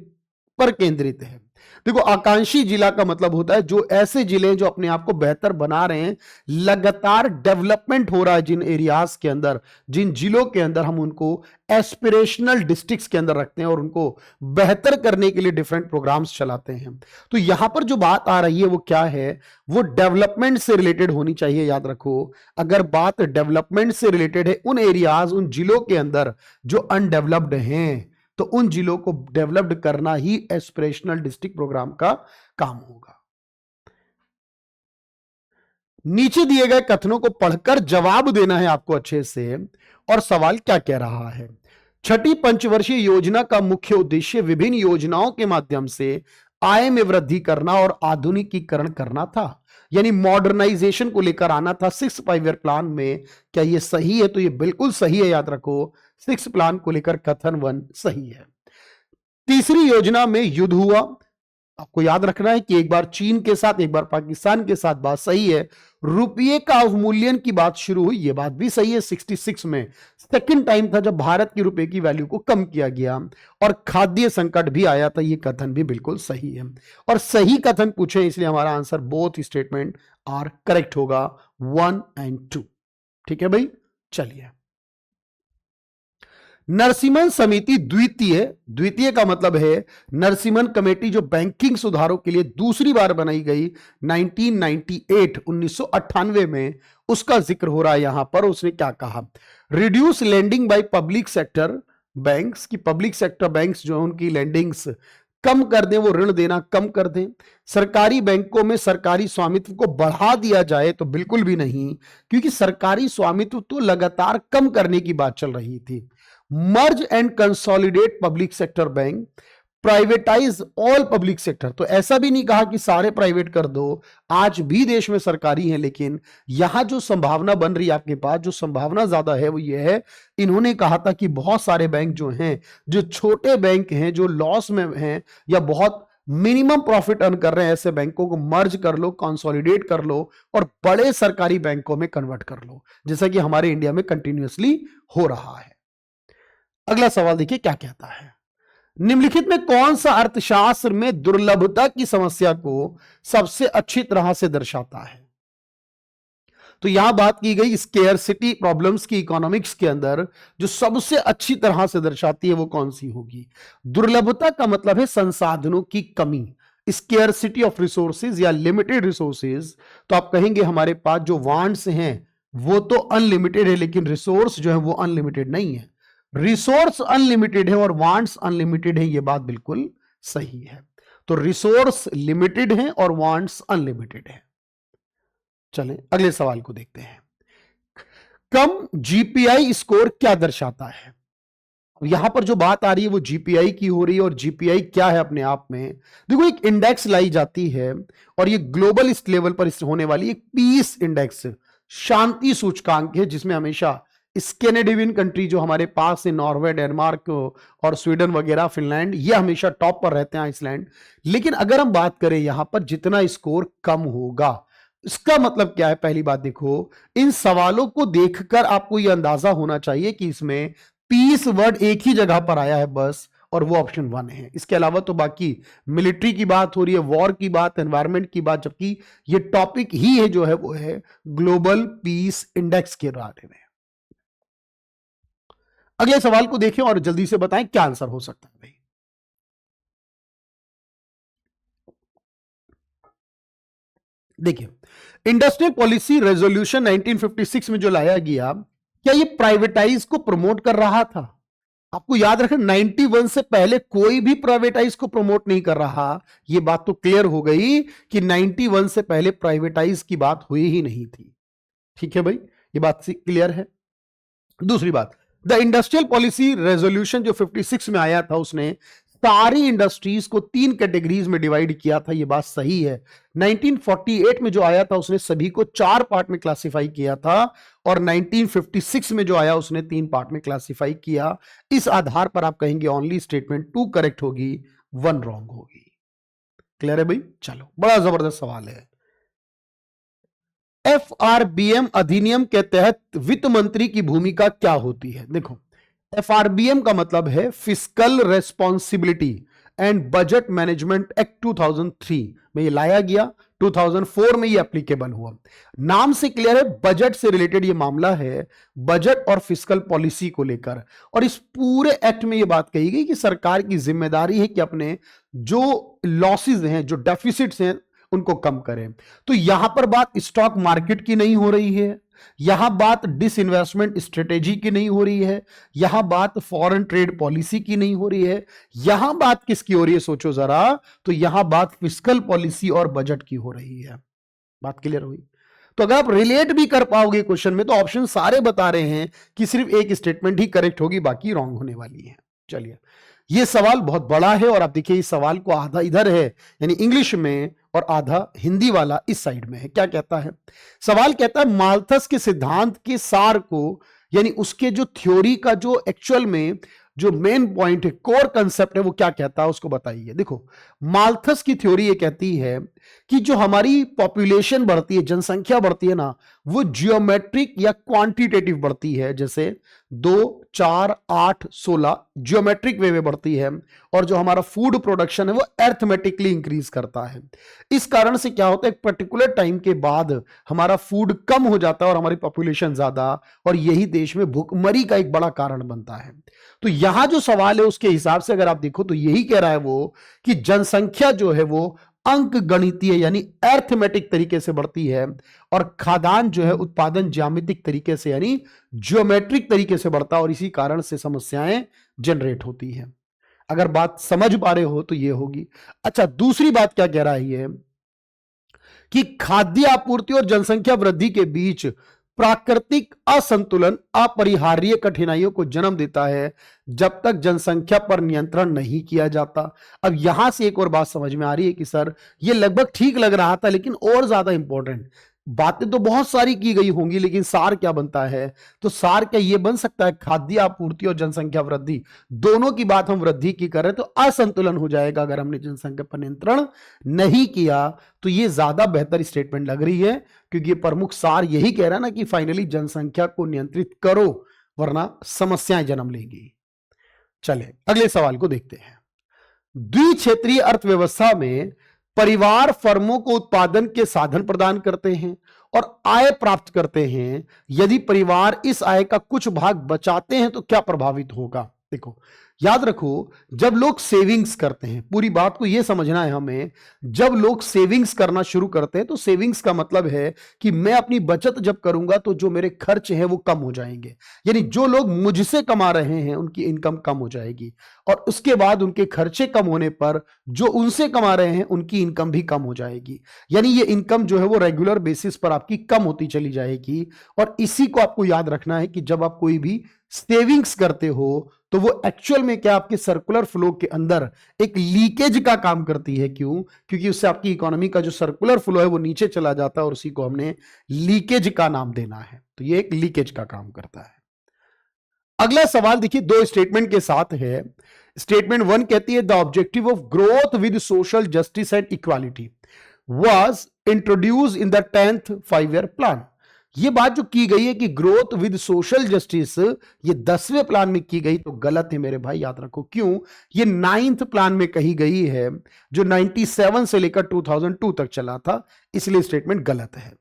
पर केंद्रित है। देखो, आकांक्षी जिला का मतलब होता है जो ऐसे जिले जो अपने आप को बेहतर बना रहे हैं, लगातार डेवलपमेंट हो रहा है जिन एरियाज के अंदर, जिन जिलों के अंदर हम उनको एस्पिरेशनल डिस्ट्रिक्ट्स के अंदर रखते हैं और उनको बेहतर करने के लिए डिफरेंट प्रोग्राम्स चलाते हैं। तो यहां पर जो बात आ रही है वो क्या है, वो डेवलपमेंट से रिलेटेड होनी चाहिए। याद रखो, अगर बात डेवलपमेंट से रिलेटेड है, उन एरियाज, उन जिलों के अंदर जो अनडेवलप्ड हैं, तो उन जिलों को डेवलप्ड करना ही एस्पिरेशनल डिस्ट्रिक्ट प्रोग्राम का काम होगा। नीचे दिए गए कथनों को पढ़कर जवाब देना है आपको अच्छे से, और सवाल क्या कह रहा है। छठी पंचवर्षीय योजना का मुख्य उद्देश्य विभिन्न योजनाओं के माध्यम से आय में वृद्धि करना और आधुनिकीकरण करना था, यानी मॉडर्नाइजेशन को लेकर आना था 6 5 ईयर प्लान में। क्या यह सही है? तो यह बिल्कुल सही है। याद रखो, 6 प्लान को लेकर कथन 1 सही है। तीसरी योजना में युद्ध हुआ। आपको याद रखना है कि एक बार चीन के साथ, एक बार पाकिस्तान के साथ, बात सही है। रुपये का अवमूल्यन की बात शुरू हुई, यह बात भी सही है। 66 में सेकंड टाइम था जब भारत की रुपए की वैल्यू को कम किया गया, और खाद्य संकट भी आया था। यह कथन भी बिल्कुल सही है, और सही कथन पूछे इसलिए हमारा answer both statement are correct होगा, 1 और 2। ठीक है भाई, चलिए। नरसिम्हन समिति द्वितीय, द्वितीय का मतलब है नरसिम्हन कमेटी, जो बैंकिंग सुधारों के लिए दूसरी बार बनाई गई 1998 में, उसका जिक्र हो रहा है यहां पर। उसने क्या कहा, reduce lending by public sector banks, की पब्लिक सेक्टर बैंक्स जो है उनकी लेंडिंग्स कम कर दें, वो ऋण देना कम कर दें। सरकारी बैंकों में सरकारी स्वामित्व को बढ़ा दिया जाए, तो बिल्कुल भी नहीं, क्योंकि सरकारी स्वामित्व तो लगातार कम करने की बात चल रही थी। मर्ज and consolidate public sector bank, privatise all public sector, तो ऐसा भी नहीं कहा कि सारे प्राइवेट कर दो, आज भी देश में सरकारी है, लेकिन यहां जो संभावना बन रही है आपके पास, जो संभावना ज्यादा है वो ये है, इन्होंने कहा था कि बहुत सारे बैंक जो हैं, जो छोटे बैंक हैं, जो लॉस में हैं या बहुत मिनिमम प्रॉफिट अर्न कर रहे हैं, ऐसे बैंकों को मर्ज कर लो, कंसोलिडेट कर लो और बड़े सरकारी बैंकों में कन्वर्ट कर लो, जैसा कि हमारे इंडिया में कंटिन्यूअसली हो रहा है। अगला सवाल देखिए क्या कहता है, निम्नलिखित में कौन सा अर्थशास्त्र में दुर्लभता की समस्या को सबसे अच्छी तरह से दर्शाता है। तो यहां बात की गई स्केयरसिटी प्रॉब्लम्स की, इकोनॉमिक्स के अंदर जो सबसे अच्छी तरह से दर्शाती है वो कौन सी होगी। दुर्लभता का मतलब है संसाधनों की कमी, स्केयरसिटी ऑफ रिसोर्सेज या लिमिटेड रिसोर्सेज। तो आप कहेंगे हमारे पास जो वांट्स हैं वो तो अनलिमिटेड है, लेकिन रिसोर्स जो है वो अनलिमिटेड नहीं है। रिसोर्स अनलिमिटेड है और वांट्स अनलिमिटेड है, ये बात बिल्कुल सही है। तो रिसोर्स लिमिटेड है और वांट्स अनलिमिटेड है। चलें अगले सवाल को देखते हैं। कम जीपीआई स्कोर क्या दर्शाता है। यहां पर जो बात आ रही है वो जीपीआई की हो रही है, और जीपीआई क्या है अपने आप में, देखो एक इंडेक्स लाई जाती है और ये ग्लोबल इस लेवल पर होने वाली एक पीस इंडेक्स, शांति सूचकांक है, जिसमें हमेशा स्कैंडिनेवियन कंट्री जो हमारे पास है, नॉर्वे, डेनमार्क और स्वीडन वगैरह, फिनलैंड, ये हमेशा टॉप पर रहते हैं, आइसलैंड। लेकिन अगर हम बात करें यहां पर जितना स्कोर कम होगा, इसका मतलब क्या है। पहली बात देखो, इन सवालों को देखकर आपको यह अंदाजा होना चाहिए कि इसमें पीस वर्ड एक ही जगह पर आया है बस, और वो ऑप्शन 1 है। इसके अलावा तो बाकी मिलिट्री की बात हो रही है, वॉर की बात, एनवायरमेंट की बात, जबकि ये टॉपिक ही है जो है वो है ग्लोबल पीस इंडेक्स के बारे में। अगले सवाल को देखें और जल्दी से बताएं क्या आंसर हो सकता है भाई। देखिए, इंडस्ट्रियल पॉलिसी रेजोल्यूशन 1956 में जो लाया गया, क्या ये प्राइवेटाइज को प्रमोट कर रहा था। आपको याद रखें 91 से पहले कोई भी प्राइवेटाइज को प्रमोट नहीं कर रहा। ये बात तो क्लियर हो गई कि 91 से पहले प्राइवेटाइज की बात हुई ही नहीं थी। ठीक है भाई, ये बात क्लियर है। दूसरी बात, द इंडस्ट्रियल पॉलिसी रेजोल्यूशन जो 56 में आया था, उसने सारी इंडस्ट्रीज को 3 कैटेगरीज में डिवाइड किया था, ये बात सही है। 1948 में जो आया था उसने सभी को 4 पार्ट में क्लासिफाई किया था, और 1956 में जो आया उसने 3 पार्ट में क्लासिफाई किया। इस आधार पर आप कहेंगे ओनली स्टेटमेंट 2 करेक्ट होगी, 1 रॉन्ग होगी। क्लियर है भाई? चलो, बड़ा जबरदस्त सवाल है। एफआरबीएम अधिनियम के तहत वित्त मंत्री की भूमिका क्या होती है? देखो, एफआरबीएम का मतलब है fiscal responsibility and budget management act 2003 में ये लाया गया, 2004 में ये एप्लीकेबल हुआ। नाम से क्लियर है, बजट से रिलेटेड ये मामला है, बजट और फिस्कल पॉलिसी को लेकर। और इस पूरे एक्ट में ये बात कही गई कि सरकार की जिम्मेदारी है कि अपने जो लॉसेज हैं, जो डेफिसिट्स हैं, उनको कम करें। तो यहां पर बात स्टॉक मार्केट की नहीं हो रही है, यहां बात डिसइन्वेस्टमेंट स्ट्रेटेजी की नहीं हो रही है, यहां बात फॉरेन ट्रेड पॉलिसी की नहीं हो रही है, यहां बात किसकी हो रही है सोचो जरा, तो यहां बात फिस्कल पॉलिसी और बजट की हो रही है। बात क्लियर हुई? तो अगर आप रिलेट भी कर पाओगे क्वेश्चन में, तो ऑप्शन सारे बता रहे हैं कि सिर्फ एक स्टेटमेंट ही करेक्ट होगी, बाकी रॉन्ग होने वाली है। चलिए, ये सवाल बहुत बड़ा है, और आप देखिए इस सवाल को आधा इधर है यानी इंग्लिश में, और आधा हिंदी वाला इस साइड में है। क्या कहता है सवाल? कहता है माल्थस के सिद्धांत के सार को, यानी उसके जो थ्योरी का जो एक्चुअल में जो मेन पॉइंट है, कोर कंसेप्ट है, वो क्या कहता है उसको बताइए। देखो, माल्थस की थ्योरी ये कहती है कि जो हमारी पॉपुलेशन बढ़ती है, जनसंख्या बढ़ती है ना, वो जियोमेट्रिक या क्वांटिटेटिव बढ़ती है। जैसे 2, 4, 8, 16 जियोमेट्रिक वे में बढ़ती है, और जो हमारा फूड प्रोडक्शन है वो अर्थमेटिकली इंक्रीज करता है। इस कारण से क्या होता है, एक पर्टिकुलर टाइम के बाद हमारा फूड कम हो जाता है और हमारी पॉपुलेशन ज्यादा, और यही देश में भुखमरी का एक बड़ा कारण बनता है। तो यहां जो सवाल है उसके हिसाब से अगर आप देखो तो यही कह रहा है वो कि जनसंख्या जो है वो अंक गणितीय यानी अर्थमेटिक तरीके से बढ़ती है, और खाद्यान्न जो है उत्पादन ज्यामितिक तरीके से यानी ज्योमेट्रिक तरीके से बढ़ता है, और इसी कारण से समस्याएं जनरेट होती हैं। अगर बात समझ पा रहे हो तो ये होगी। अच्छा, दूसरी बात क्या कह रहा है ये कि खाद्य आपूर्ति और जनसंख्या वृद्धि के बीच प्राकृतिक असंतुलन अपरिहार्य कठिनाइयों को जन्म देता है जब तक जनसंख्या पर नियंत्रण नहीं किया जाता। अब यहां से एक और बात समझ में आ रही है कि सर ये लगभग ठीक लग रहा था, लेकिन और ज्यादा इंपॉर्टेंट बातें तो बहुत सारी की गई होंगी, लेकिन सार क्या बनता है? तो सार क्या ये बन सकता है खाद्य आपूर्ति और जनसंख्या वृद्धि दोनों की बात हम वृद्धि की करें तो असंतुलन हो जाएगा अगर हमने जनसंख्या पर नियंत्रण नहीं किया। तो ये ज्यादा बेहतर स्टेटमेंट लग रही है, क्योंकि ये प्रमुख सार यही कह रहा है ना कि फाइनली जनसंख्या को नियंत्रित करो वरना समस्याएं जन्म लेंगी। चले अगले सवाल को देखते हैं। द्विक्षेत्रीय अर्थव्यवस्था में परिवार फर्मों को उत्पादन के साधन प्रदान करते हैं और आय प्राप्त करते हैं। यदि परिवार इस आय का कुछ भाग बचाते हैं तो क्या प्रभावित होगा? देखो, याद रखो, जब लोग सेविंग्स करते हैं, पूरी बात को यह समझना है हमें, जब लोग सेविंग्स करना शुरू करते हैं तो सेविंग्स का मतलब है कि मैं अपनी बचत जब करूंगा तो जो मेरे खर्च हैं वो कम हो जाएंगे। यानी जो लोग मुझसे कमा रहे हैं उनकी इनकम कम हो जाएगी, और उसके बाद उनके खर्चे कम होने पर जो उनसे कमा रहे हैं उनकी इनकम भी कम हो जाएगी। यानी ये इनकम जो है वो रेगुलर बेसिस पर आपकी कम होती चली जाएगी। और इसी को आपको याद रखना है कि जब आप कोई भी सेविंग्स करते हो तो वो एक्चुअल में क्या आपके सर्कुलर फ्लो के अंदर एक लीकेज का काम करती है। क्यों? क्योंकि उससे आपकी इकोनॉमी का जो सर्कुलर फ्लो है वो नीचे चला जाता है, और उसी को हमने लीकेज का नाम देना है। तो ये एक लीकेज का काम करता है। अगला सवाल देखिए, 2 स्टेटमेंट के साथ है। स्टेटमेंट 1 कहती है the objective of growth with social justice and equality was introduce in the 10th 5-year plan. ये बात जो की गई है कि ग्रोथ विद सोशल जस्टिस ये 10वें प्लान में की गई, तो गलत है मेरे भाई, याद रखो। क्यों? ये 9th प्लान में कही गई है जो 97 से लेकर 2002 तक चला था, इसलिए स्टेटमेंट गलत है।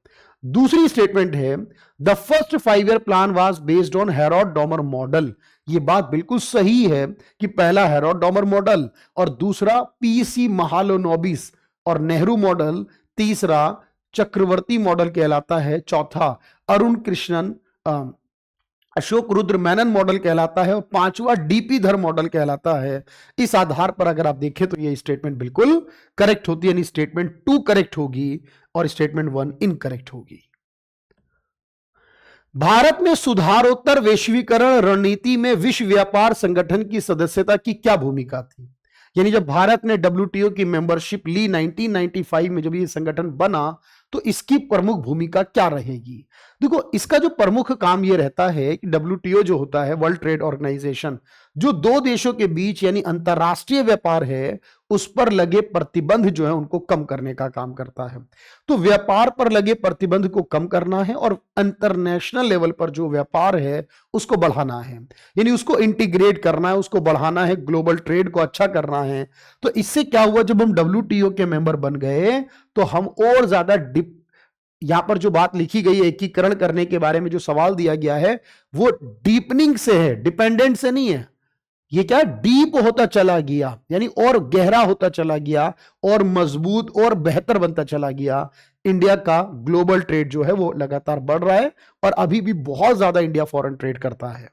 दूसरी स्टेटमेंट है the first 5-year plan was based on Herod Domar model. ये बात बिल्कुल सही है कि पहला हेरोड डॉमर मॉडल और दूसरा पीसी महालोनोबिस और नेहरू मॉडल, तीसरा चक्रवर्ती मॉडल कहलाता है, चौथा अरुण कृष्णन अशोक रुद्र मेनन मॉडल कहलाता है, और पांचवा डीपी धर मॉडल कहलाता है। इस आधार पर अगर आप देखें तो ये स्टेटमेंट बिल्कुल करेक्ट होती है, यानी स्टेटमेंट 2 करेक्ट होगी और स्टेटमेंट 1 इनकरेक्ट होगी। भारत में सुधारोत्तर वैश्वीकरण रणनीति में विश्व व्यापार संगठन की सदस्यता की क्या भूमिका थी? यानी जब भारत ने डब्ल्यूटीओ की मेंबरशिप ली 1995 में, जब ये संगठन बना, तो इसकी प्रमुख भूमिका क्या रहेगी? देखो, इसका जो प्रमुख काम ये रहता है कि डब्ल्यूटीओ जो होता है, वर्ल्ड ट्रेड ऑर्गेनाइजेशन, जो दो देशों के बीच यानी अंतरराष्ट्रीय व्यापार है, उस पर लगे प्रतिबंध जो है उनको कम करने का काम करता है। तो व्यापार पर लगे प्रतिबंध को कम करना है और इंटरनेशनल लेवल पर जो व्यापार है उसको बढ़ाना है, यानी उसको इंटीग्रेट करना है, उसको बढ़ाना है, ग्लोबल ट्रेड को अच्छा करना है। तो इससे क्या हुआ, जब हम डब्ल्यूटीओ के मेंबर बन गए तो हम और ज्यादा डिप, यहां पर जो बात लिखी गई है एकीकरण करने के बारे में जो सवाल दिया गया है वो डीपनिंग से है, डिपेंडेंट से नहीं है। ये क्या डीप होता चला गया, यानी और गहरा होता चला गया और मजबूत और बेहतर बनता चला गया। इंडिया का ग्लोबल ट्रेड जो है वो लगातार बढ़ रहा है और अभी भी बहुत ज्यादा इंडिया फॉरेन ट्रेड करता है।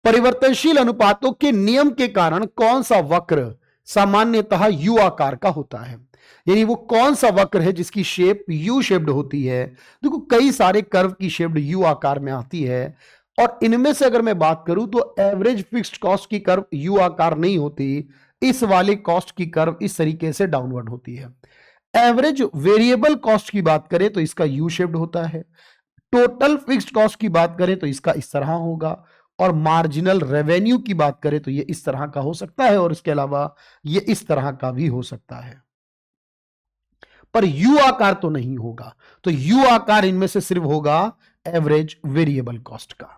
परिवर्तनशील अनुपातों के नियम के कारण कौन सा वक्र सामान्यतः यू आकार का होता है? यानी वो कौन सा वक्र है जिसकी शेप यू शेप्ड होती है? देखो, कई सारे कर्व की शेप्ड यू आकार में आती है और इनमें से अगर मैं बात करूं तो एवरेज फिक्स्ड कॉस्ट की कर्व यू आकार नहीं होती, इस वाले कॉस्ट की कर्व इस तरीके से डाउनवर्ड होती है। एवरेज वेरिएबल कॉस्ट की बात करें तो इसका यू शेप्ड होता है, टोटल फिक्स्ड कॉस्ट की बात करें तो इसका इस तरह होगा, और मार्जिनल रेवेन्यू की बात करें तो ये इस तरह का हो सकता है और इसके अलावा ये इस तरह का भी हो सकता है, पर यू आकार तो नहीं होगा। तो यू आकार इनमें से सिर्फ होगा एवरेज वेरिएबल कॉस्ट का।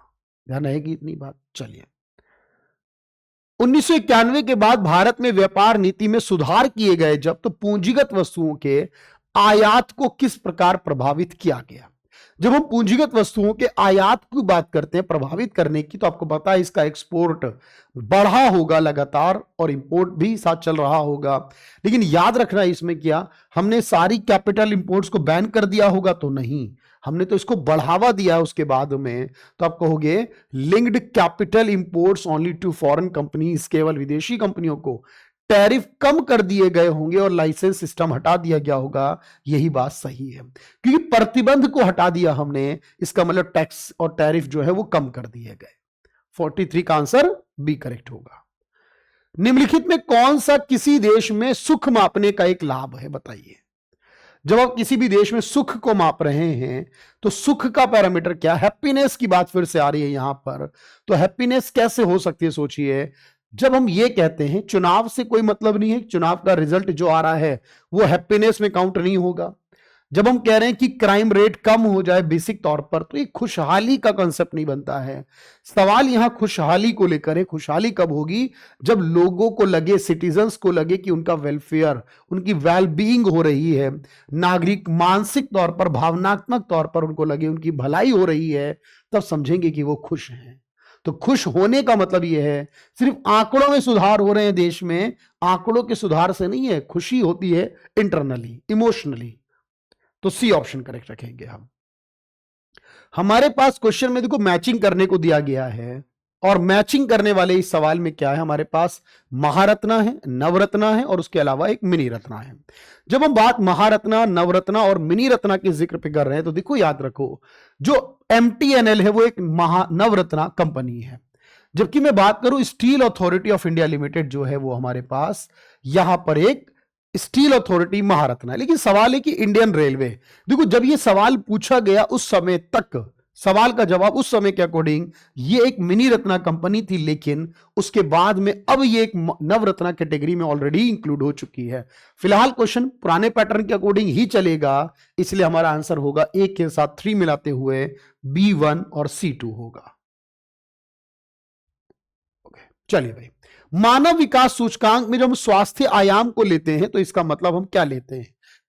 ध्यान रहेगी इतनी बात। चलिए, 1991 के बाद भारत में व्यापार नीति में सुधार किए गए जब, तो पूंजीगत वस्तुओं के आयात को किस प्रकार प्रभावित किया गया? जब हम पूंजीगत वस्तुओं के आयात की बात करते हैं प्रभावित करने की, तो आपको पता है इसका एक्सपोर्ट बढ़ा होगा लगातार और इंपोर्ट भी साथ चल रहा होगा। लेकिन याद रखना इसमें क्या, हमने सारी कैपिटल इंपोर्ट्स को बैन कर दिया होगा? तो नहीं, हमने तो इसको बढ़ावा दिया है उसके बाद में। तो आप कहोगे linked capital imports only to foreign companies, केवल विदेशी कंपनियों को टैरिफ कम कर दिए गए होंगे और लाइसेंस सिस्टम हटा दिया गया होगा। यही बात सही है, क्योंकि प्रतिबंध को हटा दिया हमने, इसका मतलब टैक्स और टैरिफ जो है वो कम कर दिए गए। 43 का आंसर बी करेक्ट होगा। निम्नलिखित में कौन सा किसी देश में सुख मापने का एक लाभ है? बताइए। जब आप किसी भी देश में सुख को माप रहे हैं तो सुख का पैरामीटर क्या? हैप्पीनेस की बात फिर से आ रही है यहां पर। तो हैप्पीनेस कैसे हो सकती है? सोचिए, जब हम ये कहते हैं चुनाव से कोई मतलब नहीं है, चुनाव का रिजल्ट जो आ रहा है वो हैप्पीनेस में काउंट नहीं होगा। जब हम कह रहे हैं कि क्राइम रेट कम हो जाए बेसिक तौर पर, तो ये खुशहाली का कंसेप्ट नहीं बनता है। सवाल यहां खुशहाली को लेकर है। खुशहाली कब होगी? जब लोगों को लगे, सिटीजन्स को लगे कि उनका वेलफेयर, उनकी वेलबीइंग हो रही है, नागरिक मानसिक तौर पर, भावनात्मक तौर पर उनको लगे उनकी भलाई हो रही है, तब समझेंगे कि वो खुश हैं। तो खुश होने का मतलब यह है, सिर्फ आंकड़ों में सुधार हो रहे हैं देश में, आंकड़ों के सुधार से नहीं है, खुशी होती है इंटरनली, इमोशनली। तो सी ऑप्शन करेक्ट रखेंगे हम। हमारे पास क्वेश्चन में देखो मैचिंग करने को दिया गया है, और मैचिंग करने वाले इस सवाल में क्या है, हमारे पास महारत्ना है, नवरत्ना है और उसके अलावा एक मिनी रत्ना है। जब हम बात महारत्ना, नवरत्ना और मिनी रत्ना के जिक्र पे कर रहे हैं तो देखो याद रखो, जो MTNL है वो एक नवरत्ना कंपनी है, जबकि मैं बात करूं steel authority of India limited जो है वो हमारे पास यहां पर एक स्टील अथॉरिटी महारत्ना है। लेकिन सवाल है कि इंडियन रेलवे, देखो जब ये सवाल पूछा गया उस समय तक, सवाल का जवाब उस समय के अकॉर्डिंग ये एक मिनी रत्ना कंपनी थी, लेकिन उसके बाद में अब ये एक नवरत्ना कैटेगरी में ऑलरेडी इंक्लूड हो चुकी है। फिलहाल क्वेश्चन पुराने पैटर्न के अकॉर्डिंग ही चलेगा, इसलिए हमारा आंसर होगा ए के साथ 3 मिलाते हुए B1 और C2 होगा। चलिए भाई, मानव विकास सूचकांक में जब हम स्वास्थ्य आयाम को लेते हैं तो इसका मतलब हम क्या लेते हैं?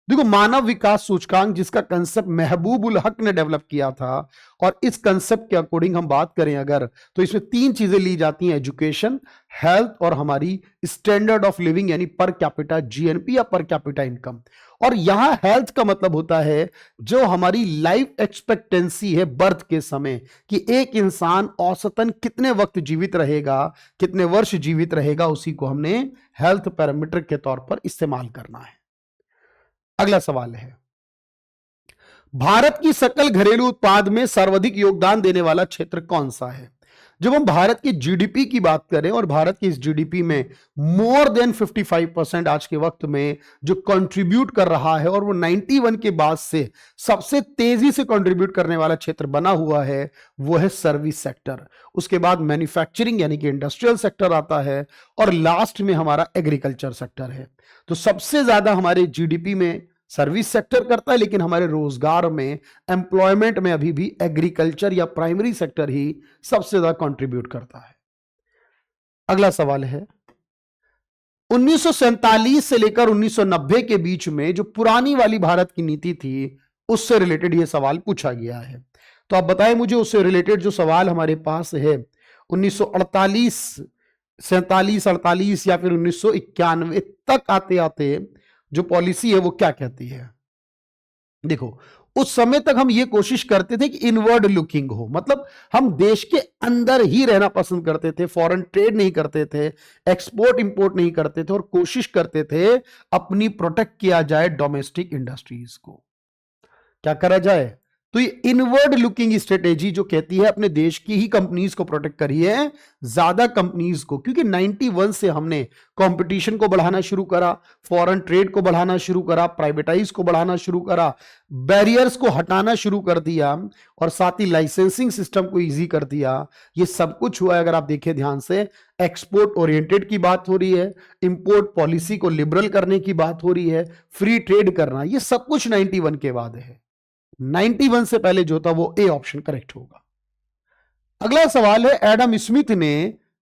देखो, मानव विकास सूचकांक जिसका कंसेप्ट महबूबुल हक ने डेवलप किया था, और इस कंसेप्ट के अकॉर्डिंग हम बात करें अगर, तो इसमें 3 चीजें ली जाती हैं, एजुकेशन, हेल्थ और हमारी स्टैंडर्ड ऑफ लिविंग यानी पर कैपिटा GNP या पर कैपिटा इनकम। और यहां हेल्थ का मतलब होता है जो हमारी लाइफ एक्सपेक्टेंसी है बर्थ के समय, कि एक इंसान औसतन कितने वक्त जीवित रहेगा, कितने वर्ष जीवित रहेगा, उसी को हमने हेल्थ पैरामीटर के तौर पर इस्तेमाल करना है। अगला सवाल है, भारत की सकल घरेलू उत्पाद में सर्वाधिक योगदान देने वाला क्षेत्र कौन सा है? जब हम भारत की जीडीपी की बात करें और भारत की इस जीडीपी में मोर देन 55% आज के वक्त में जो कंट्रीब्यूट कर रहा है और वो 91 के बाद से सबसे तेजी से कंट्रीब्यूट करने वाला क्षेत्र बना हुआ है, वो है सर्विस सेक्टर। उसके बाद मैन्युफैक्चरिंग यानी कि इंडस्ट्रियल सेक्टर आता है और लास्ट में हमारा एग्रीकल्चर सेक्टर है। तो सबसे ज्यादा हमारे जीडीपी में सर्विस सेक्टर करता है, लेकिन हमारे रोजगार में, एम्प्लॉयमेंट में अभी भी एग्रीकल्चर या प्राइमरी सेक्टर ही सबसे ज्यादा कंट्रीब्यूट करता है। अगला सवाल है 1947 से लेकर 1990 के बीच में जो पुरानी वाली भारत की नीति थी उससे रिलेटेड यह सवाल पूछा गया है। तो आप बताएं मुझे, उससे रिलेटेड जो सवाल हमारे पास है 1948, 47, 48 या फिर 1991 तक आते आते जो पॉलिसी है वो क्या कहती है। देखो, उस समय तक हम ये कोशिश करते थे कि इनवर्ड लुकिंग हो, मतलब हम देश के अंदर ही रहना पसंद करते थे, फॉरेन ट्रेड नहीं करते थे, एक्सपोर्ट इंपोर्ट नहीं करते थे और कोशिश करते थे अपनी प्रोटेक्ट किया जाए डोमेस्टिक इंडस्ट्रीज को। क्या करा जाए? तो ये इनवर्ड लुकिंग स्ट्रेटेजी जो कहती है अपने देश की ही कंपनीज को प्रोटेक्ट करिए, ज्यादा कंपनीज को, क्योंकि 91 से हमने कंपटीशन को बढ़ाना शुरू करा, फॉरेन ट्रेड को बढ़ाना शुरू करा, प्राइवेटाइज को बढ़ाना शुरू करा, बैरियर्स को हटाना शुरू कर दिया और साथ ही लाइसेंसिंग सिस्टम को इजी कर दिया। ये सब कुछ हुआ है अगर आप देखें ध्यान से, एक्सपोर्ट ओरिएंटेड की बात हो रही है, इंपोर्ट पॉलिसी को लिबरल करने की बात हो रही है, फ्री ट्रेड करना, ये सब कुछ 91 के बाद है। 91 से पहले जो था वो ए ऑप्शन करेक्ट होगा। अगला सवाल है एडम स्मिथ ने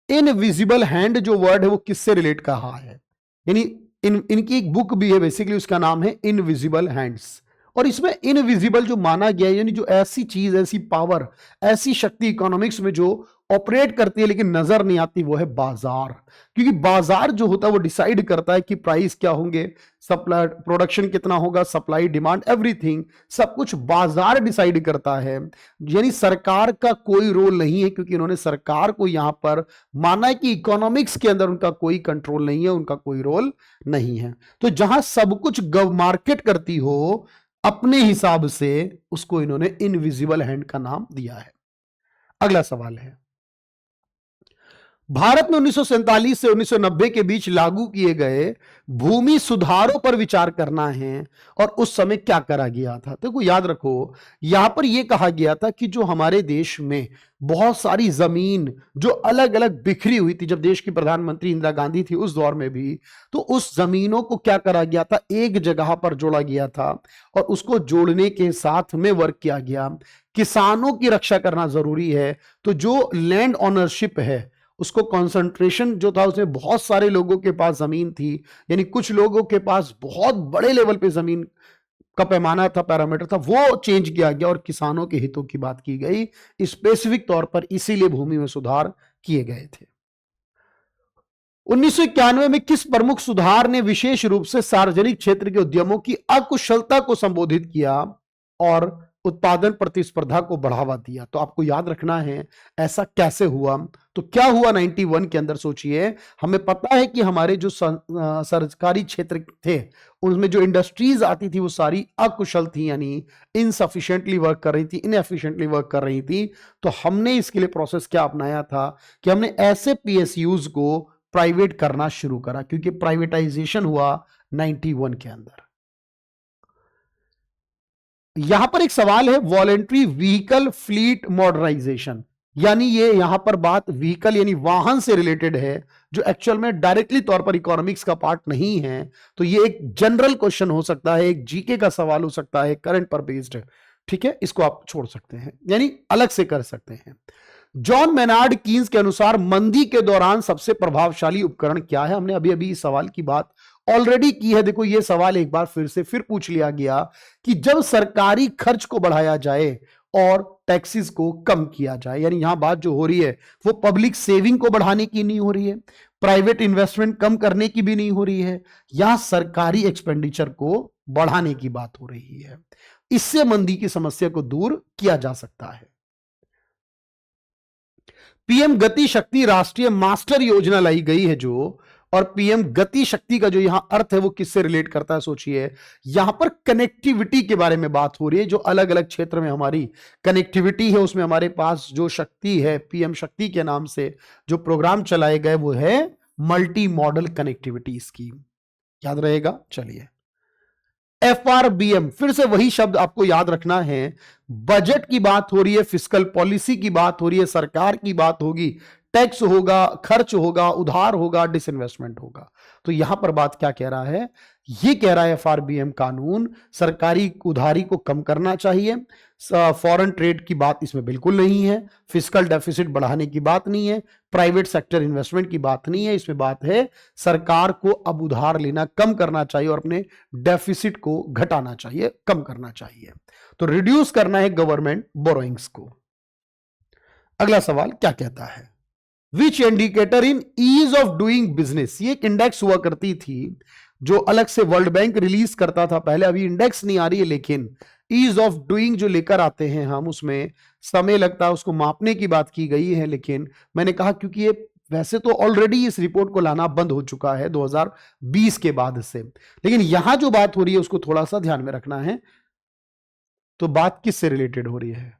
इनविजिबल हैंड जो वर्ड है वो किससे रिलेट कहा है, यानी इनकी एक बुक भी है बेसिकली, उसका नाम है इनविजिबल हैंड्स। और इसमें इनविजिबल जो माना गया है यानी जो ऐसी चीज, ऐसी पावर, ऐसी शक्ति इकोनॉमिक्स में जो ऑपरेट करती है लेकिन नजर नहीं आती, वो है बाजार। क्योंकि बाजार जो होता है वो डिसाइड करता है कि प्राइस क्या होंगे, सप्लाई, प्रोडक्शन कितना होगा, सप्लाई, डिमांड, एवरीथिंग, सब कुछ बाजार डिसाइड करता है। यानी सरकार का कोई रोल नहीं है, क्योंकि इन्होंने सरकार को यहां पर माना है कि इकोनॉमिक्स के अंदर उनका कोई कंट्रोल नहीं है, उनका कोई रोल नहीं है। तो जहां सब कुछ मार्केट करती हो अपने हिसाब से, उसको इन्होंने इनविजिबल हैंड का नाम दिया है। अगला सवाल है भारत में 1947 से 1990 के बीच लागू किए गए भूमि सुधारों पर विचार करना है और उस समय क्या करा गया था। तो याद रखो, यहां पर यह कहा गया था कि जो हमारे देश में बहुत सारी जमीन जो अलग अलग बिखरी हुई थी, जब देश की प्रधानमंत्री इंदिरा गांधी थी उस दौर में भी, तो उस जमीनों को क्या करा गया था, एक जगह पर जोड़ा गया था और उसको जोड़ने के साथ में वर्क किया गया। किसानों की रक्षा करना जरूरी है, तो जो लैंड ऑनरशिप है उसको कंसंट्रेशन जो था, उसमें बहुत सारे लोगों के पास जमीन थी, यानी कुछ लोगों के पास बहुत बड़े लेवल पे जमीन का पैमाना था, पैरामीटर था, वो चेंज किया गया और किसानों के हितों की बात की गई स्पेसिफिक तौर पर, इसीलिए भूमि में सुधार किए गए थे। 1991 में किस प्रमुख सुधार ने विशेष रूप से सार्वजनिक क्षेत्र के उद्यमों की अकुशलता को संबोधित किया और उत्पादन प्रतिस्पर्धा को बढ़ावा दिया? तो आपको याद रखना है ऐसा कैसे हुआ। तो क्या हुआ 91 के अंदर, सोचिए, हमें पता है कि हमारे जो सरकारी क्षेत्र थे उनमें जो इंडस्ट्रीज आती थी वो सारी अकुशल थी, यानी इनसफिशिएंटली वर्क कर रही थी, इनएफिशिएंटली वर्क कर रही थी। तो हमने इसके लिए प्रोसेस क्या अपनाया था कि हमने ऐसे पीएसयूज को प्राइवेट करना शुरू करा, क्योंकि प्राइवेटाइजेशन हुआ 91 के अंदर। यहां पर एक सवाल है वॉलेंट्री व्हीकल फ्लीट मॉडर्नाइजेशन, यानी ये यहां पर बात व्हीकल यानी वाहन से रिलेटेड है, जो एक्चुअल में डायरेक्टली तौर पर इकोनॉमिक्स का पार्ट नहीं है। तो ये एक जनरल क्वेश्चन हो सकता है, एक जीके का सवाल हो सकता है, करंट पर बेस्ड, ठीक है, इसको आप छोड़ सकते हैं, यानी अलग से कर सकते हैं। जॉन मेनार्ड कीन्स के अनुसार मंदी के दौरान सबसे प्रभावशाली उपकरण क्या है? हमने अभी अभी इस सवाल की बात ऑलरेडी की है। देखो, यह सवाल एक बार फिर पूछ लिया गया कि जब सरकारी खर्च को बढ़ाया जाए और टैक्सेस को कम किया जाए, यानी यहां बात जो हो रही है वो पब्लिक सेविंग को बढ़ाने की नहीं हो रही है, प्राइवेट इन्वेस्टमेंट कम करने की भी नहीं हो रही है, यहां सरकारी एक्सपेंडिचर को बढ़ाने की बात हो रही है। इससे मंदी की समस्या को दूर किया जा सकता है। पीएम गति शक्ति राष्ट्रीय मास्टर योजना लाई गई है जो, और पीएम गति शक्ति का जो यहां अर्थ है वो किससे रिलेट करता है, सोचिए। यहां पर कनेक्टिविटी के बारे में बात हो रही है, जो अलग अलग क्षेत्र में हमारी कनेक्टिविटी है उसमें हमारे पास जो शक्ति है, पीएम शक्ति के नाम से जो प्रोग्राम चलाए गए वो है मल्टी मॉडल कनेक्टिविटी स्कीम। याद रहेगा। चलिए, एफआरबीएम, फिर से वही शब्द आपको याद रखना है। बजट की बात हो रही है, फिस्कल पॉलिसी की बात हो रही है, सरकार की बात होगी, टैक्स होगा, खर्च होगा, उधार होगा, डिसइन्वेस्टमेंट होगा। तो यहां पर बात क्या कह रहा है, ये कह रहा है एफआरबीएम कानून सरकारी उधारी को कम करना चाहिए। फॉरेन ट्रेड की बात इसमें बिल्कुल नहीं है, फिस्कल डेफिसिट बढ़ाने की बात नहीं है, प्राइवेट सेक्टर इन्वेस्टमेंट की बात नहीं है। इसमें बात है सरकार को अब उधार लेना कम करना चाहिए और अपने डेफिसिट को घटाना चाहिए, कम करना चाहिए। तो रिड्यूस करना है गवर्नमेंट बोरोइंग्स को। अगला सवाल क्या कहता है, which indicator in ease of doing business, ये एक इंडेक्स हुआ करती थी जो अलग से वर्ल्ड बैंक रिलीज करता था पहले, अभी इंडेक्स नहीं आ रही है, लेकिन ईज ऑफ डूइंग जो लेकर आते हैं हम, उसमें समय लगता है, उसको मापने की बात की गई है। लेकिन मैंने कहा क्योंकि ये वैसे तो ऑलरेडी इस रिपोर्ट को लाना बंद हो चुका है 2020 के बाद से, लेकिन यहां जो बात हो रही है उसको थोड़ा सा ध्यान में रखना है। तो बात किससे रिलेटेड हो रही है,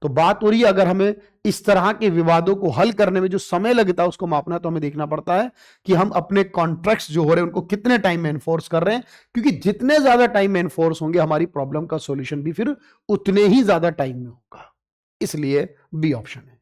तो बात हो रही है अगर हमें इस तरह के विवादों को हल करने में जो समय लगता है उसको मापना है, तो हमें देखना पड़ता है कि हम अपने कॉन्ट्रैक्ट्स जो हो रहे हैं उनको कितने टाइम में एनफोर्स कर रहे हैं, क्योंकि जितने ज्यादा टाइम में एनफोर्स होंगे हमारी प्रॉब्लम का सॉल्यूशन भी फिर उतने ही ज्यादा टाइम में होगा। इसलिए बी ऑप्शन है।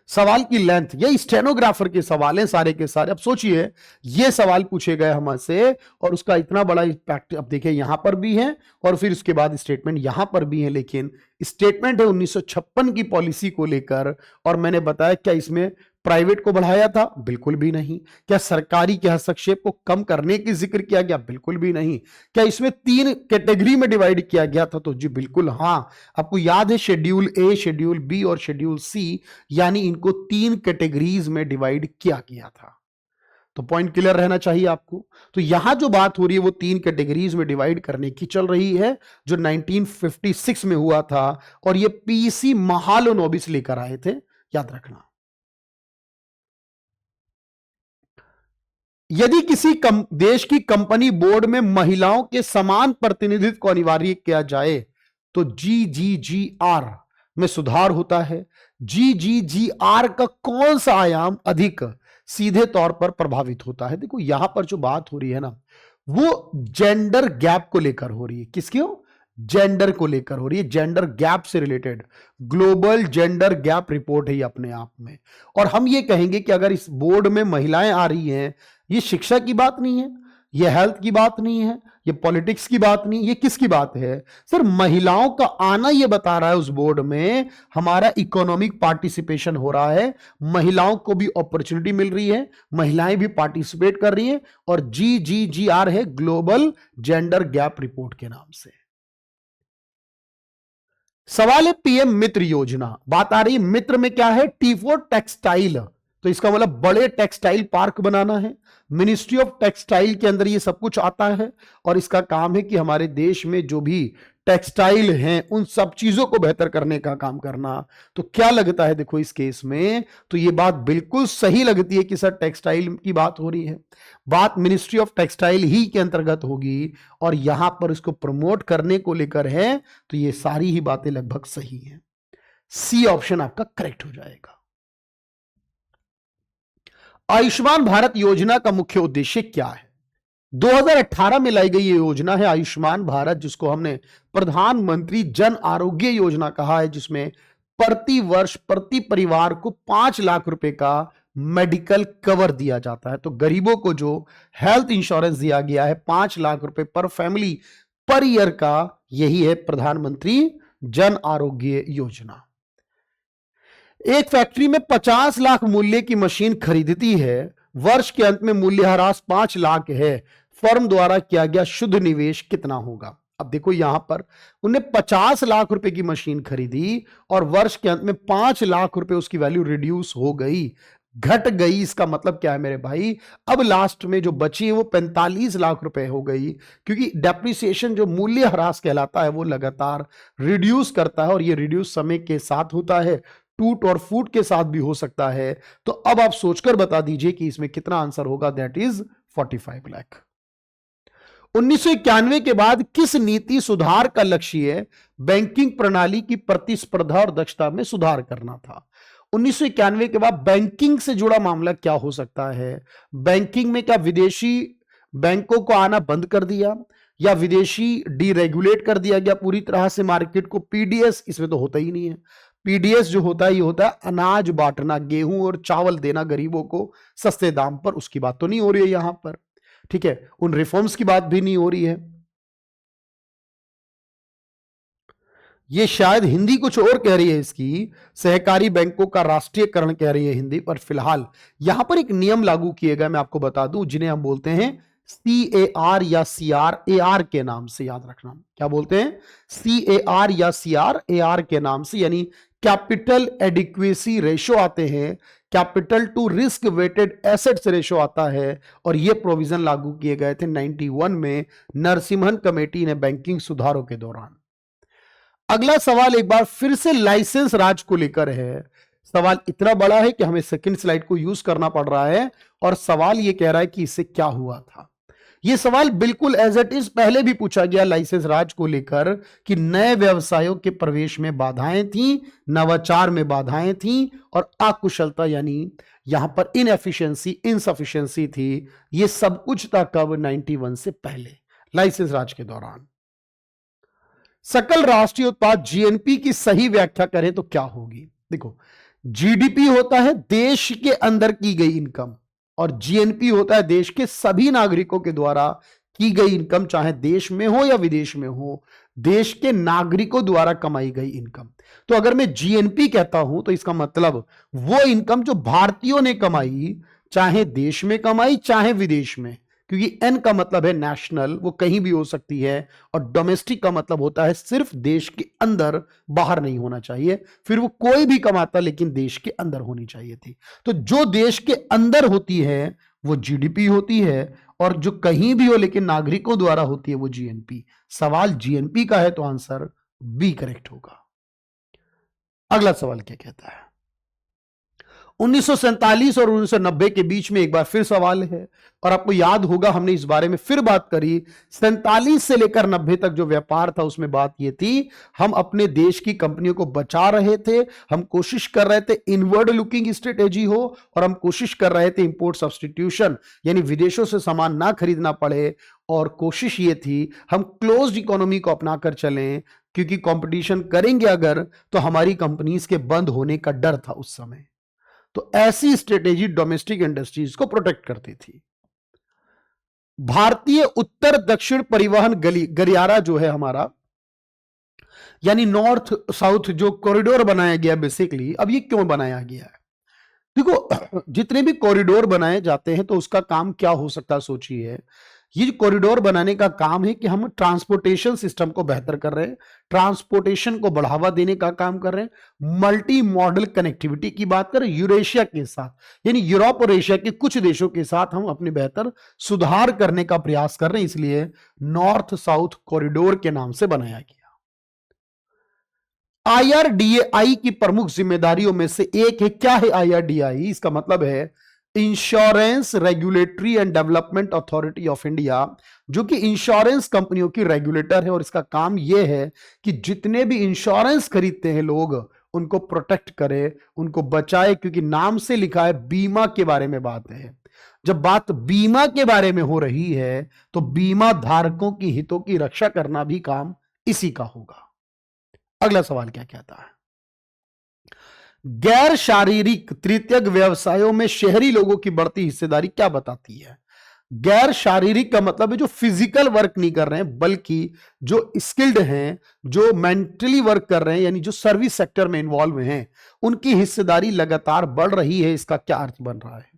सवाल की लेंथ, ये स्टेनोग्राफर के सवाल हैं सारे के सारे। अब सोचिए ये सवाल पूछे गए हमसे और उसका इतना बड़ा इम्पैक्ट, अब देखिए यहां पर भी है और फिर उसके बाद स्टेटमेंट यहां पर भी है, लेकिन स्टेटमेंट है 1956 की पॉलिसी को लेकर। और मैंने बताया क्या इसमें प्राइवेट को बढ़ाया था, बिल्कुल भी नहीं। क्या सरकारी के हस्तक्षेप को कम करने की जिक्र किया गया, बिल्कुल भी नहीं। क्या इसमें 3 कैटेगरी में डिवाइड किया गया था, तो जी बिल्कुल हां। आपको याद है शेड्यूल ए, शेड्यूल बी और शेड्यूल सी, यानी इनको 3 कैटेगरीज में डिवाइड किया गया था। तो पॉइंट क्लियर रहना चाहिए आपको। तो यहां जो बात हो रही है वो 3 कैटेगरीज में डिवाइड करने की चल रही है, जो 1956 में हुआ था, और ये पीसी महालनोबिस लेकर आए थे, याद रखना। यदि किसी देश की कंपनी बोर्ड में महिलाओं के समान प्रतिनिधित्व को अनिवार्य किया जाए तो जीजीजीआर में सुधार होता है। जीजीजीआर का कौन सा आयाम अधिक सीधे तौर पर प्रभावित होता है? देखो यहां पर जो बात हो रही है ना, वो जेंडर गैप को लेकर हो रही है। किसकी हो? जेंडर को लेकर हो रही है, जेंडर गैप से related global gender gap report है ये अपने आप में। और हम ये कहेंगे कि अगर इस बोर्ड में महिलाएं आ रही हैं, ये शिक्षा की बात नहीं है, ये हेल्थ की बात नहीं है, ये पॉलिटिक्स की बात नहीं, ये किसकी बात है? सर महिलाओं का आना ये बता रहा है उस बोर्ड में हमारा इकोनॉमिक पार्टिसिपेशन हो रहा है, महिलाओं को भी अपॉर्चुनिटी मिल रही है, महिलाएं भी पार्टिसिपेट कर रही हैं। और जीजीजीआर है ग्लोबल जेंडर गैप रिपोर्ट के नाम से। सवाल है पीएम मित्र योजना, बात आ रही है मित्र में क्या है? T4 टेक्सटाइल, तो इसका मतलब बड़े टेक्सटाइल पार्क बनाना है। मिनिस्ट्री ऑफ टेक्सटाइल के अंदर ये सब कुछ आता है और इसका काम है कि हमारे देश में जो भी टेक्सटाइल हैं उन सब चीजों को बेहतर करने का काम करना। तो क्या लगता है देखो इस केस में, तो ये बात बिल्कुल सही लगती है कि सर टेक्सटाइल की बात हो रही है, बात मिनिस्ट्री ऑफ टेक्सटाइल ही के अंतर्गत होगी और यहां पर इसको प्रमोट करने को लेकर है। तो ये सारी ही बातें लगभग सही हैं। सी ऑप्शन आपका करेक्ट हो जाएगा। आयुष्मान भारत योजना का मुख्य उद्देश्य क्या है? 2018 में लाई गई ये योजना है आयुष्मान भारत, जिसको हमने प्रधानमंत्री जन आरोग्य योजना कहा है, जिसमें प्रति वर्ष प्रति परिवार को 5 लाख रुपए का मेडिकल कवर दिया जाता है। तो गरीबों को जो हेल्थ इंश्योरेंस दिया गया है 5 लाख रुपए पर फैमिली पर ईयर का, यही है प्रधानमंत्री जन आरोग्य योजना। एक फैक्ट्री में 50 लाख मूल्य की मशीन खरीदती है, वर्ष के अंत में मूल्यह्रास 5 लाख है, फर्म द्वारा किया गया शुद्ध निवेश कितना होगा? अब देखो यहां पर उन्हें 50 लाख रुपए की मशीन खरीदी और वर्ष के अंत में 5 लाख रुपए उसकी वैल्यू रिड्यूस हो गई, घट गई। इसका मतलब क्या है मेरे भाई? अब लास्ट में जो बची है वो 45 लाख रुपए हो गई, क्योंकि डेप्रिसिएशन जो मूल्यह्रास कहलाता है वो लगातार रिड्यूस करता है और ये रिड्यूस समय के साथ होता है। टूट और फूट के साथ भी हो सकता है। तो अब आप सोचकर बता दीजिए कि इसमें कितना आंसर होगा। That is 45 lakh. 1991 के बाद किस नीति सुधार का लक्ष्य बैंकिंग प्रणाली की प्रतिस्पर्धा और दक्षता में सुधार करना था? 1991 के बाद बैंकिंग से जुड़ा मामला क्या हो सकता है? बैंकिंग में क्या विदेशी बैंकों को आना बंद कर दिया, या विदेशी डीरेगुलेट कर दिया गया पूरी तरह से मार्केट को? पीडीएस इसमें तो होता ही नहीं है। पीडीएस जो होता है ये होता है अनाज बांटना, गेहूं और चावल देना गरीबों को सस्ते दाम पर, उसकी बात तो नहीं हो रही है यहां पर। ठीक है, उन रिफॉर्म्स की बात भी नहीं हो रही है। ये शायद हिंदी कुछ और कह रही है, इसकी सहकारी बैंकों का राष्ट्रीयकरण कह रही है हिंदी, पर फिलहाल यहां पर एक नियम लागू किए गए, मैं आपको बता दूं, जिन्हें हम बोलते हैं CAR या CRAR के नाम से। याद रखना, क्या बोलते हैं? CAR या CRAR के नाम से, यानी कैपिटल एडिक्वेसी रेशो आते हैं, capital to risk weighted assets ratio आता है, और ये प्रोविजन लागू किए गए थे 91 में नरसिम्हन कमेटी ने बैंकिंग सुधारों के दौरान। अगला सवाल एक बार फिर से लाइसेंस राज को लेकर है। सवाल इतना बड़ा है कि हमें सेकंड स्लाइड को यूज करना पड़ रहा है, और सवाल यह कह रहा है कि इससे क्या हुआ था। यह सवाल बिल्कुल एज इट इज पहले भी पूछा गया लाइसेंस राज को लेकर, कि नए व्यवसायों के प्रवेश में बाधाएं थी, नवाचार में बाधाएं थी, और अकुशलता यानी यहां पर इनएफिशिएंसी, इनसफिशिएंसी थी। यह सब कुछ था कब? 91 से पहले, लाइसेंस राज के दौरान। सकल राष्ट्रीय उत्पाद जीएनपी की सही व्याख्या करें तो क्या होगी? देखो, जीडीपी होता है देश के अंदर की गई इनकम, और जीएनपी होता है देश के सभी नागरिकों के द्वारा की गई इनकम, चाहे देश में हो या विदेश में हो, देश के नागरिकों द्वारा कमाई गई इनकम। तो अगर मैं जीएनपी कहता हूं तो इसका मतलब वो इनकम जो भारतीयों ने कमाई, चाहे देश में कमाई चाहे विदेश में, क्योंकि एन का मतलब है नेशनल, वो कहीं भी हो सकती है, और डोमेस्टिक का मतलब होता है सिर्फ देश के अंदर, बाहर नहीं होना चाहिए। फिर वो कोई भी कमाता लेकिन देश के अंदर होनी चाहिए थी। तो जो देश के अंदर होती है वो जीडीपी होती है, और जो कहीं भी हो लेकिन नागरिकों द्वारा होती है वो जीएनपी। सवाल जीएनपी का है तो आंसर बी करेक्ट होगा। अगला सवाल क्या कहता है? 1947 और 1990 के बीच में एक बार फिर सवाल है, और आपको याद होगा हमने इस बारे में फिर बात करी। 47 से लेकर 90 तक जो व्यापार था उसमें बात यह थी, हम अपने देश की कंपनियों को बचा रहे थे, हम कोशिश कर रहे थे इनवर्ड लुकिंग स्ट्रेटेजी हो, और हम कोशिश कर रहे थे इंपोर्ट सब्स्टिट्यूशन, यानी विदेशों से सामान ना खरीदना पड़े, और कोशिश ये थी हम क्लोज्ड इकोनॉमी को अपनाकर चलें, क्योंकि कंपटीशन करेंगे अगर तो हमारी कंपनीज के बंद होने का डर था उस समय। तो ऐसी स्ट्रेटेजी डोमेस्टिक इंडस्ट्रीज को प्रोटेक्ट करती थी। भारतीय उत्तर दक्षिण परिवहन गलियारा जो है हमारा, यानी नॉर्थ साउथ जो कॉरिडोर बनाया गया बेसिकली, अब ये क्यों बनाया गया है? देखो, जितने भी कॉरिडोर बनाए जाते हैं तो उसका काम क्या हो सकता है, सोचिए। ये कॉरिडोर बनाने का काम है कि हम ट्रांसपोर्टेशन सिस्टम को बेहतर कर रहे हैं, ट्रांसपोर्टेशन को बढ़ावा देने का काम कर रहे हैं, मल्टी मॉडल कनेक्टिविटी की बात करें यूरेशिया के साथ, यानी यूरोप और एशिया के कुछ देशों के साथ हम अपने बेहतर सुधार करने का प्रयास कर रहे हैं, इसलिए नॉर्थ साउथ कॉरिडोर के नाम से बनाया गया। IRDAI की प्रमुख जिम्मेदारियों में से एक है, क्या है IRDAI? इसका मतलब है insurance regulatory and development authority of India, जो कि इंश्योरेंस कंपनियों की रेगुलेटर है, और इसका काम यह है कि जितने भी इंश्योरेंस खरीदते हैं लोग उनको प्रोटेक्ट करे, उनको बचाए, क्योंकि नाम से लिखा है बीमा के बारे में बात है। जब बात बीमा के बारे में हो रही है तो बीमा धारकों की हितों की रक्षा करना भी काम इसी का होगा। अगला सवाल क्या कहता है? गैर शारीरिक तृतीयक व्यवसायों में शहरी लोगों की बढ़ती हिस्सेदारी क्या बताती है? गैर शारीरिक का मतलब है जो फिजिकल वर्क नहीं कर रहे हैं, बल्कि जो स्किल्ड हैं, जो मेंटली वर्क कर रहे हैं, यानी जो सर्विस सेक्टर में इन्वॉल्व हैं, उनकी हिस्सेदारी लगातार बढ़ रही है। इसका क्या अर्थ बन रहा है,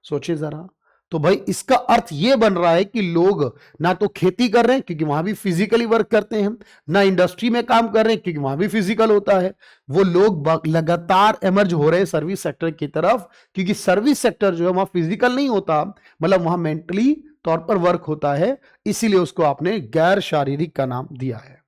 सोचिए जरा। तो भाई इसका अर्थ यह बन रहा है कि लोग ना तो खेती कर रहे हैं क्योंकि वहां भी फिजिकली वर्क करते हैं, ना इंडस्ट्री में काम कर रहे हैं क्योंकि वहां भी फिजिकल होता है। वो लोग लगातार एमर्ज हो रहे हैं सर्विस सेक्टर की तरफ, क्योंकि सर्विस सेक्टर जो है वहां फिजिकल नहीं होता, मतलब वहां मेंटली तौर पर वर्क होता है, इसीलिए उसको आपने गैर शारीरिक का नाम दिया है।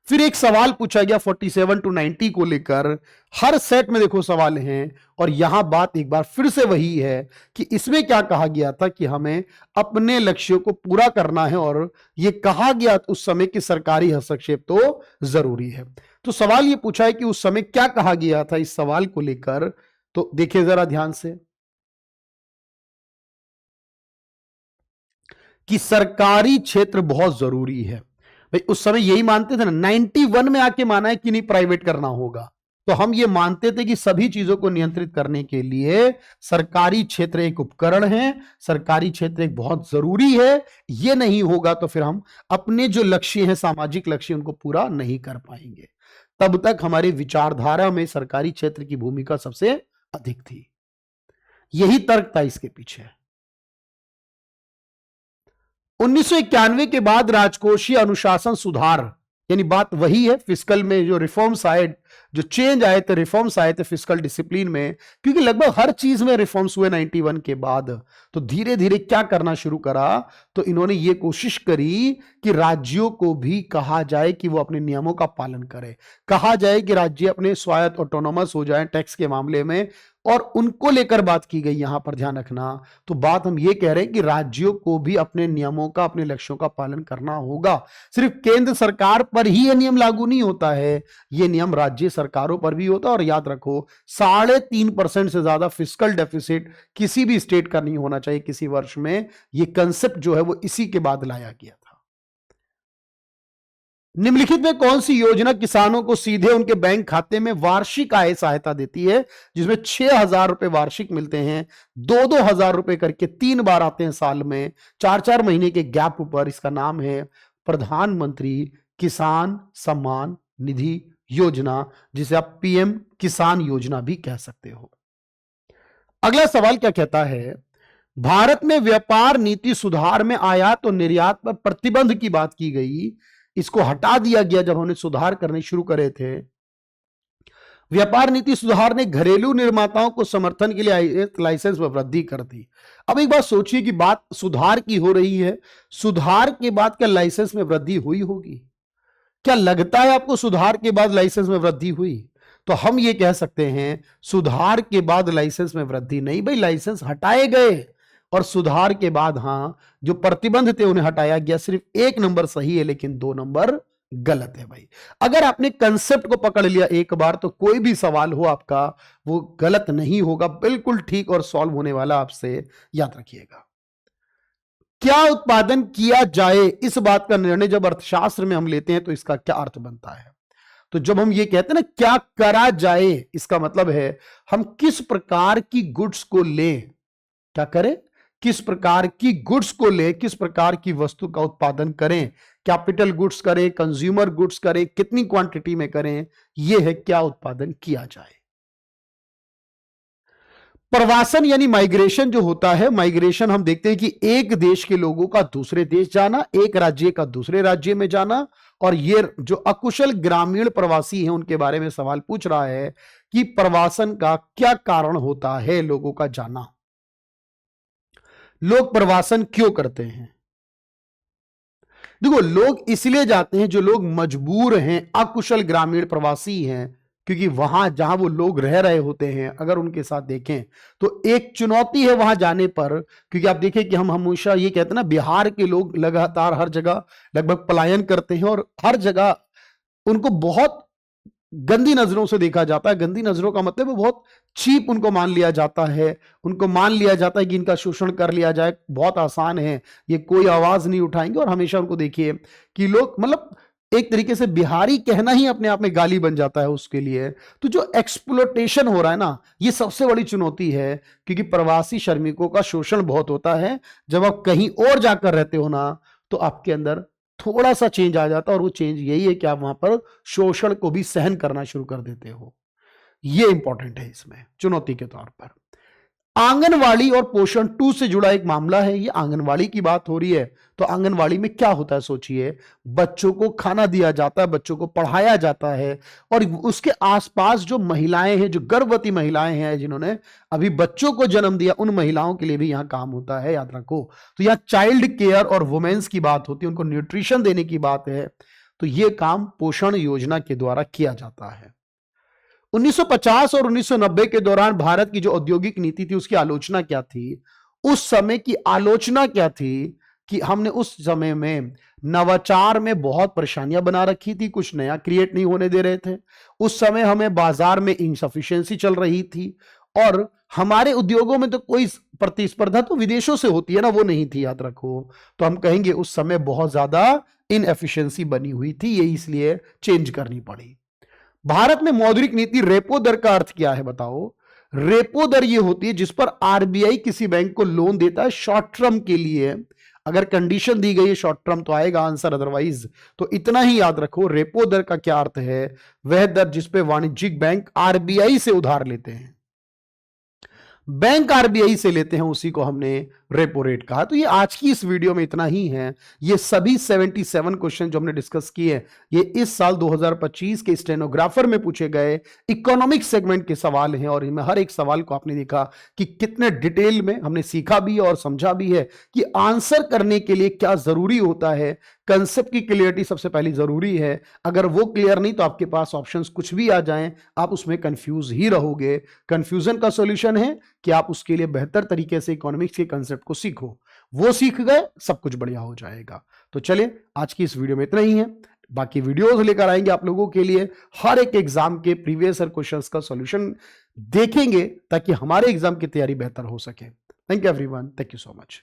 फिर एक सवाल पूछा गया 47 to 90 को लेकर। हर सेट में देखो सवाल हैं, और यहां बात एक बार फिर से वही है कि इसमें क्या कहा गया था कि हमें अपने लक्ष्यों को पूरा करना है, और यह कहा गया उस समय कि सरकारी हस्तक्षेप तो जरूरी है। तो सवाल यह पूछा है कि उस समय क्या कहा गया था इस सवाल को लेकर। तो देखिए जरा ध्यान से कि सरकारी क्षेत्र बहुत जरूरी है। भाई उस समय यही मानते थे ना, 91 में आके माना है कि नहीं प्राइवेट करना होगा। तो हम ये मानते थे कि सभी चीजों को नियंत्रित करने के लिए सरकारी क्षेत्र एक उपकरण है, सरकारी क्षेत्र एक बहुत जरूरी है। ये नहीं होगा तो फिर हम अपने जो लक्ष्य हैं, सामाजिक लक्ष्य, उनको पूरा नहीं कर पाएंगे। तब तक हमारी विचारधारा में सरकारी क्षेत्र की भूमिका सबसे अधिक थी। यही तर्क था इसके पीछे। 1991 के बाद राजकोषीय अनुशासन सुधार, यानी बात वही है, फिस्कल में जो रिफॉर्म्स आए, जो चेंज आए थे, रिफॉर्म्स आए थे फिस्कल डिसिप्लिन में, क्योंकि लगभग हर चीज में रिफॉर्म्स हुए 91 के बाद। तो धीरे धीरे क्या करना शुरू करा, तो इन्होंने ये कोशिश करी कि राज्यों को भी कहा जाए कि वो अपने नियमों का पालन करें, कहा जाए कि राज्य अपने स्वायत्त ऑटोनोमस हो जाए टैक्स के मामले में, और उनको लेकर बात की गई। यहां पर ध्यान रखना, तो बात हम ये कह रहे हैं कि राज्यों को भी अपने नियमों का, अपने लक्ष्यों का पालन करना होगा। सिर्फ केंद्र सरकार पर ही यह नियम लागू नहीं होता है, यह नियम राज्य सरकारों पर भी होता है। और याद रखो, 3.5% से ज्यादा फिस्कल डेफिसिट किसी भी स्टेट का नहीं होना चाहिए किसी वर्ष में। यह कंसेप्ट जो है वो इसी के बाद लाया गया था। निम्नलिखित में कौन सी योजना किसानों को सीधे उनके बैंक खाते में वार्षिक आय सहायता देती है, जिसमें 6,000 रुपए वार्षिक मिलते हैं, 2-2 हजार रुपए करके 3 बार आते हैं साल में, 4-4 महीने के गैप पर। इसका नाम है प्रधानमंत्री किसान सम्मान निधि योजना, जिसे आप पीएम किसान योजना भी कह सकते हो। अगला सवाल क्या कहता है, भारत में व्यापार नीति सुधार में आयात और निर्यात पर प्रतिबंध की बात की गई। इसको हटा दिया गया जब हमने सुधार करने शुरू करे थे। व्यापार नीति सुधार ने घरेलू निर्माताओं को समर्थन के लिए लाइसेंस में वृद्धि कर दी। अब एक बात सोचिए कि बात सुधार की हो रही है, सुधार के बाद क्या लाइसेंस में वृद्धि हुई होगी? क्या लगता है आपको सुधार के बाद लाइसेंस में वृद्धि हुई? तो हम ये कह सकते हैं सुधार के बाद लाइसेंस में वृद्धि नहीं, भाई लाइसेंस हटाए गए, और सुधार के बाद हां जो प्रतिबंध थे उन्हें हटाया गया। सिर्फ 1 नंबर सही है, लेकिन 2 नंबर गलत है। भाई अगर आपने कंसेप्ट को पकड़ लिया एक बार, तो कोई भी सवाल हो आपका वो गलत नहीं होगा, बिल्कुल ठीक और सॉल्व होने वाला। आपसे याद रखिएगा, क्या उत्पादन किया जाए, इस बात का निर्णय जब अर्थशास्त्र में हम लेते हैं तो इसका क्या अर्थ बनता है। तो जब हम ये कहते हैं ना क्या करा जाए, इसका मतलब है हम किस प्रकार की गुड्स को लें, क्या करें, किस प्रकार की गुड्स को ले, किस प्रकार की वस्तु का उत्पादन करें, कैपिटल गुड्स करें, कंज्यूमर गुड्स करें, कितनी क्वांटिटी में करें, यह है क्या उत्पादन किया जाए। प्रवासन यानी माइग्रेशन जो होता है, माइग्रेशन हम देखते हैं कि एक देश के लोगों का दूसरे देश जाना, एक राज्य का दूसरे राज्य में जाना। और ये जो अकुशल ग्रामीण प्रवासी हैं उनके बारे में सवाल पूछ रहा है कि प्रवासन का क्या कारण होता है, लोगों का जाना, लोग प्रवासन क्यों करते हैं। देखो, लोग इसलिए जाते हैं जो लोग मजबूर हैं, अकुशल ग्रामीण प्रवासी हैं, क्योंकि वहां जहां वो लोग रह रहे होते हैं, अगर उनके साथ देखें तो एक चुनौती है वहां जाने पर। क्योंकि आप देखें कि हम हमेशा ये कहते हैं ना, बिहार के लोग लगातार हर जगह लगभग पलायन करते हैं, और हर जगह उनको बहुत गंदी नजरों से देखा जाता है। गंदी नजरों का मतलब बहुत चीप उनको मान लिया जाता है, उनको मान लिया जाता है कि इनका शोषण कर लिया जाए, बहुत आसान है, ये कोई आवाज नहीं उठाएंगे। और हमेशा उनको देखिए कि लोग, मतलब एक तरीके से बिहारी कहना ही अपने आप में गाली बन जाता है उसके लिए। तो जो एक्सप्लोटेशन हो रहा है ना, ये सबसे बड़ी चुनौती है, क्योंकि प्रवासी श्रमिकों का शोषण बहुत होता है। जब आप कहीं और जाकर रहते हो ना, तो आपके अंदर थोड़ा सा चेंज आ जाता है, और वो चेंज यही है कि आप वहां पर शोषण को भी सहन करना शुरू कर देते हो। ये इंपॉर्टेंट है इसमें चुनौती के तौर पर। आंगनवाड़ी और पोषण 2 से जुड़ा एक मामला है, ये आंगनवाड़ी की बात हो रही है। तो आंगनवाड़ी में क्या होता है, सोचिए, बच्चों को खाना दिया जाता है, बच्चों को पढ़ाया जाता है, और उसके आसपास जो महिलाएं हैं, जो गर्भवती महिलाएं हैं, जिन्होंने अभी बच्चों को जन्म दिया, उन महिलाओं के लिए भी यहां काम होता है, याद रखो। तो यहां चाइल्ड केयर और वुमेन्स की बात होती है, उनको न्यूट्रिशन देने की बात है। तो यह काम पोषण योजना के द्वारा किया जाता है। 1950 और 1990 के दौरान भारत की जो औद्योगिक नीति थी उसकी आलोचना क्या थी? उस समय की आलोचना क्या थी कि हमने उस समय में नवाचार में बहुत परेशानियां बना रखी थी, कुछ नया क्रिएट नहीं होने दे रहे थे। उस समय हमें बाजार में इनसफिशिएंसी चल रही थी और हमारे उद्योगों में तो कोई प्रतिस्पर्धा तो विदेशों से होती है ना, वो नहीं थी, याद रखो। तो हम कहेंगे उस समय बहुत ज्यादा इनएफिशिएंसी बनी हुई थी, ये इसलिए चेंज करनी पड़ी। भारत में मौद्रिक नीति रेपो दर का अर्थ क्या है बताओ? रेपो दर ये होती है जिस पर आरबीआई किसी बैंक को लोन देता है शॉर्ट टर्म के लिए। अगर कंडीशन दी गई है शॉर्ट टर्म तो आएगा आंसर, अदरवाइज तो इतना ही याद रखो। रेपो दर का क्या अर्थ है? वह दर जिस पे वाणिज्यिक बैंक आरबीआई से उधार लेते हैं। बैंक आरबीआई से लेते हैं, उसी को हमने रेपो रेट कहा। तो ये आज की इस वीडियो में इतना ही है। ये सभी 77 क्वेश्चन जो हमने डिस्कस किए ये इस साल 2025 के स्टेनोग्राफर में पूछे गए इकोनॉमिक सेगमेंट के सवाल हैं और इनमें हर एक सवाल को आपने देखा कि कितने डिटेल में हमने सीखा भी और समझा भी है कि आंसर करने के लिए क्या जरूरी होता है। कंसेप्ट की क्लियरिटी सबसे पहली जरूरी है। अगर वो क्लियर नहीं तो आपके पास ऑप्शंस कुछ भी आ जाएं, आप उसमें कंफ्यूज ही रहोगे। कंफ्यूजन का सॉल्यूशन है कि आप उसके लिए बेहतर तरीके से इकोनॉमिक्स के कंसेप्ट को सीखो। वो सीख गए, सब कुछ बढ़िया हो जाएगा। तो चलिए आज की इस वीडियो में इतना ही है। बाकी वीडियोस लेकर आएंगे आप लोगों के लिए, हर एक एग्जाम के प्रीवियस ईयर क्वेश्चंस का सॉल्यूशन देखेंगे ताकि हमारे एग्जाम की तैयारी बेहतर हो सके। Thank you everyone, thank you so much.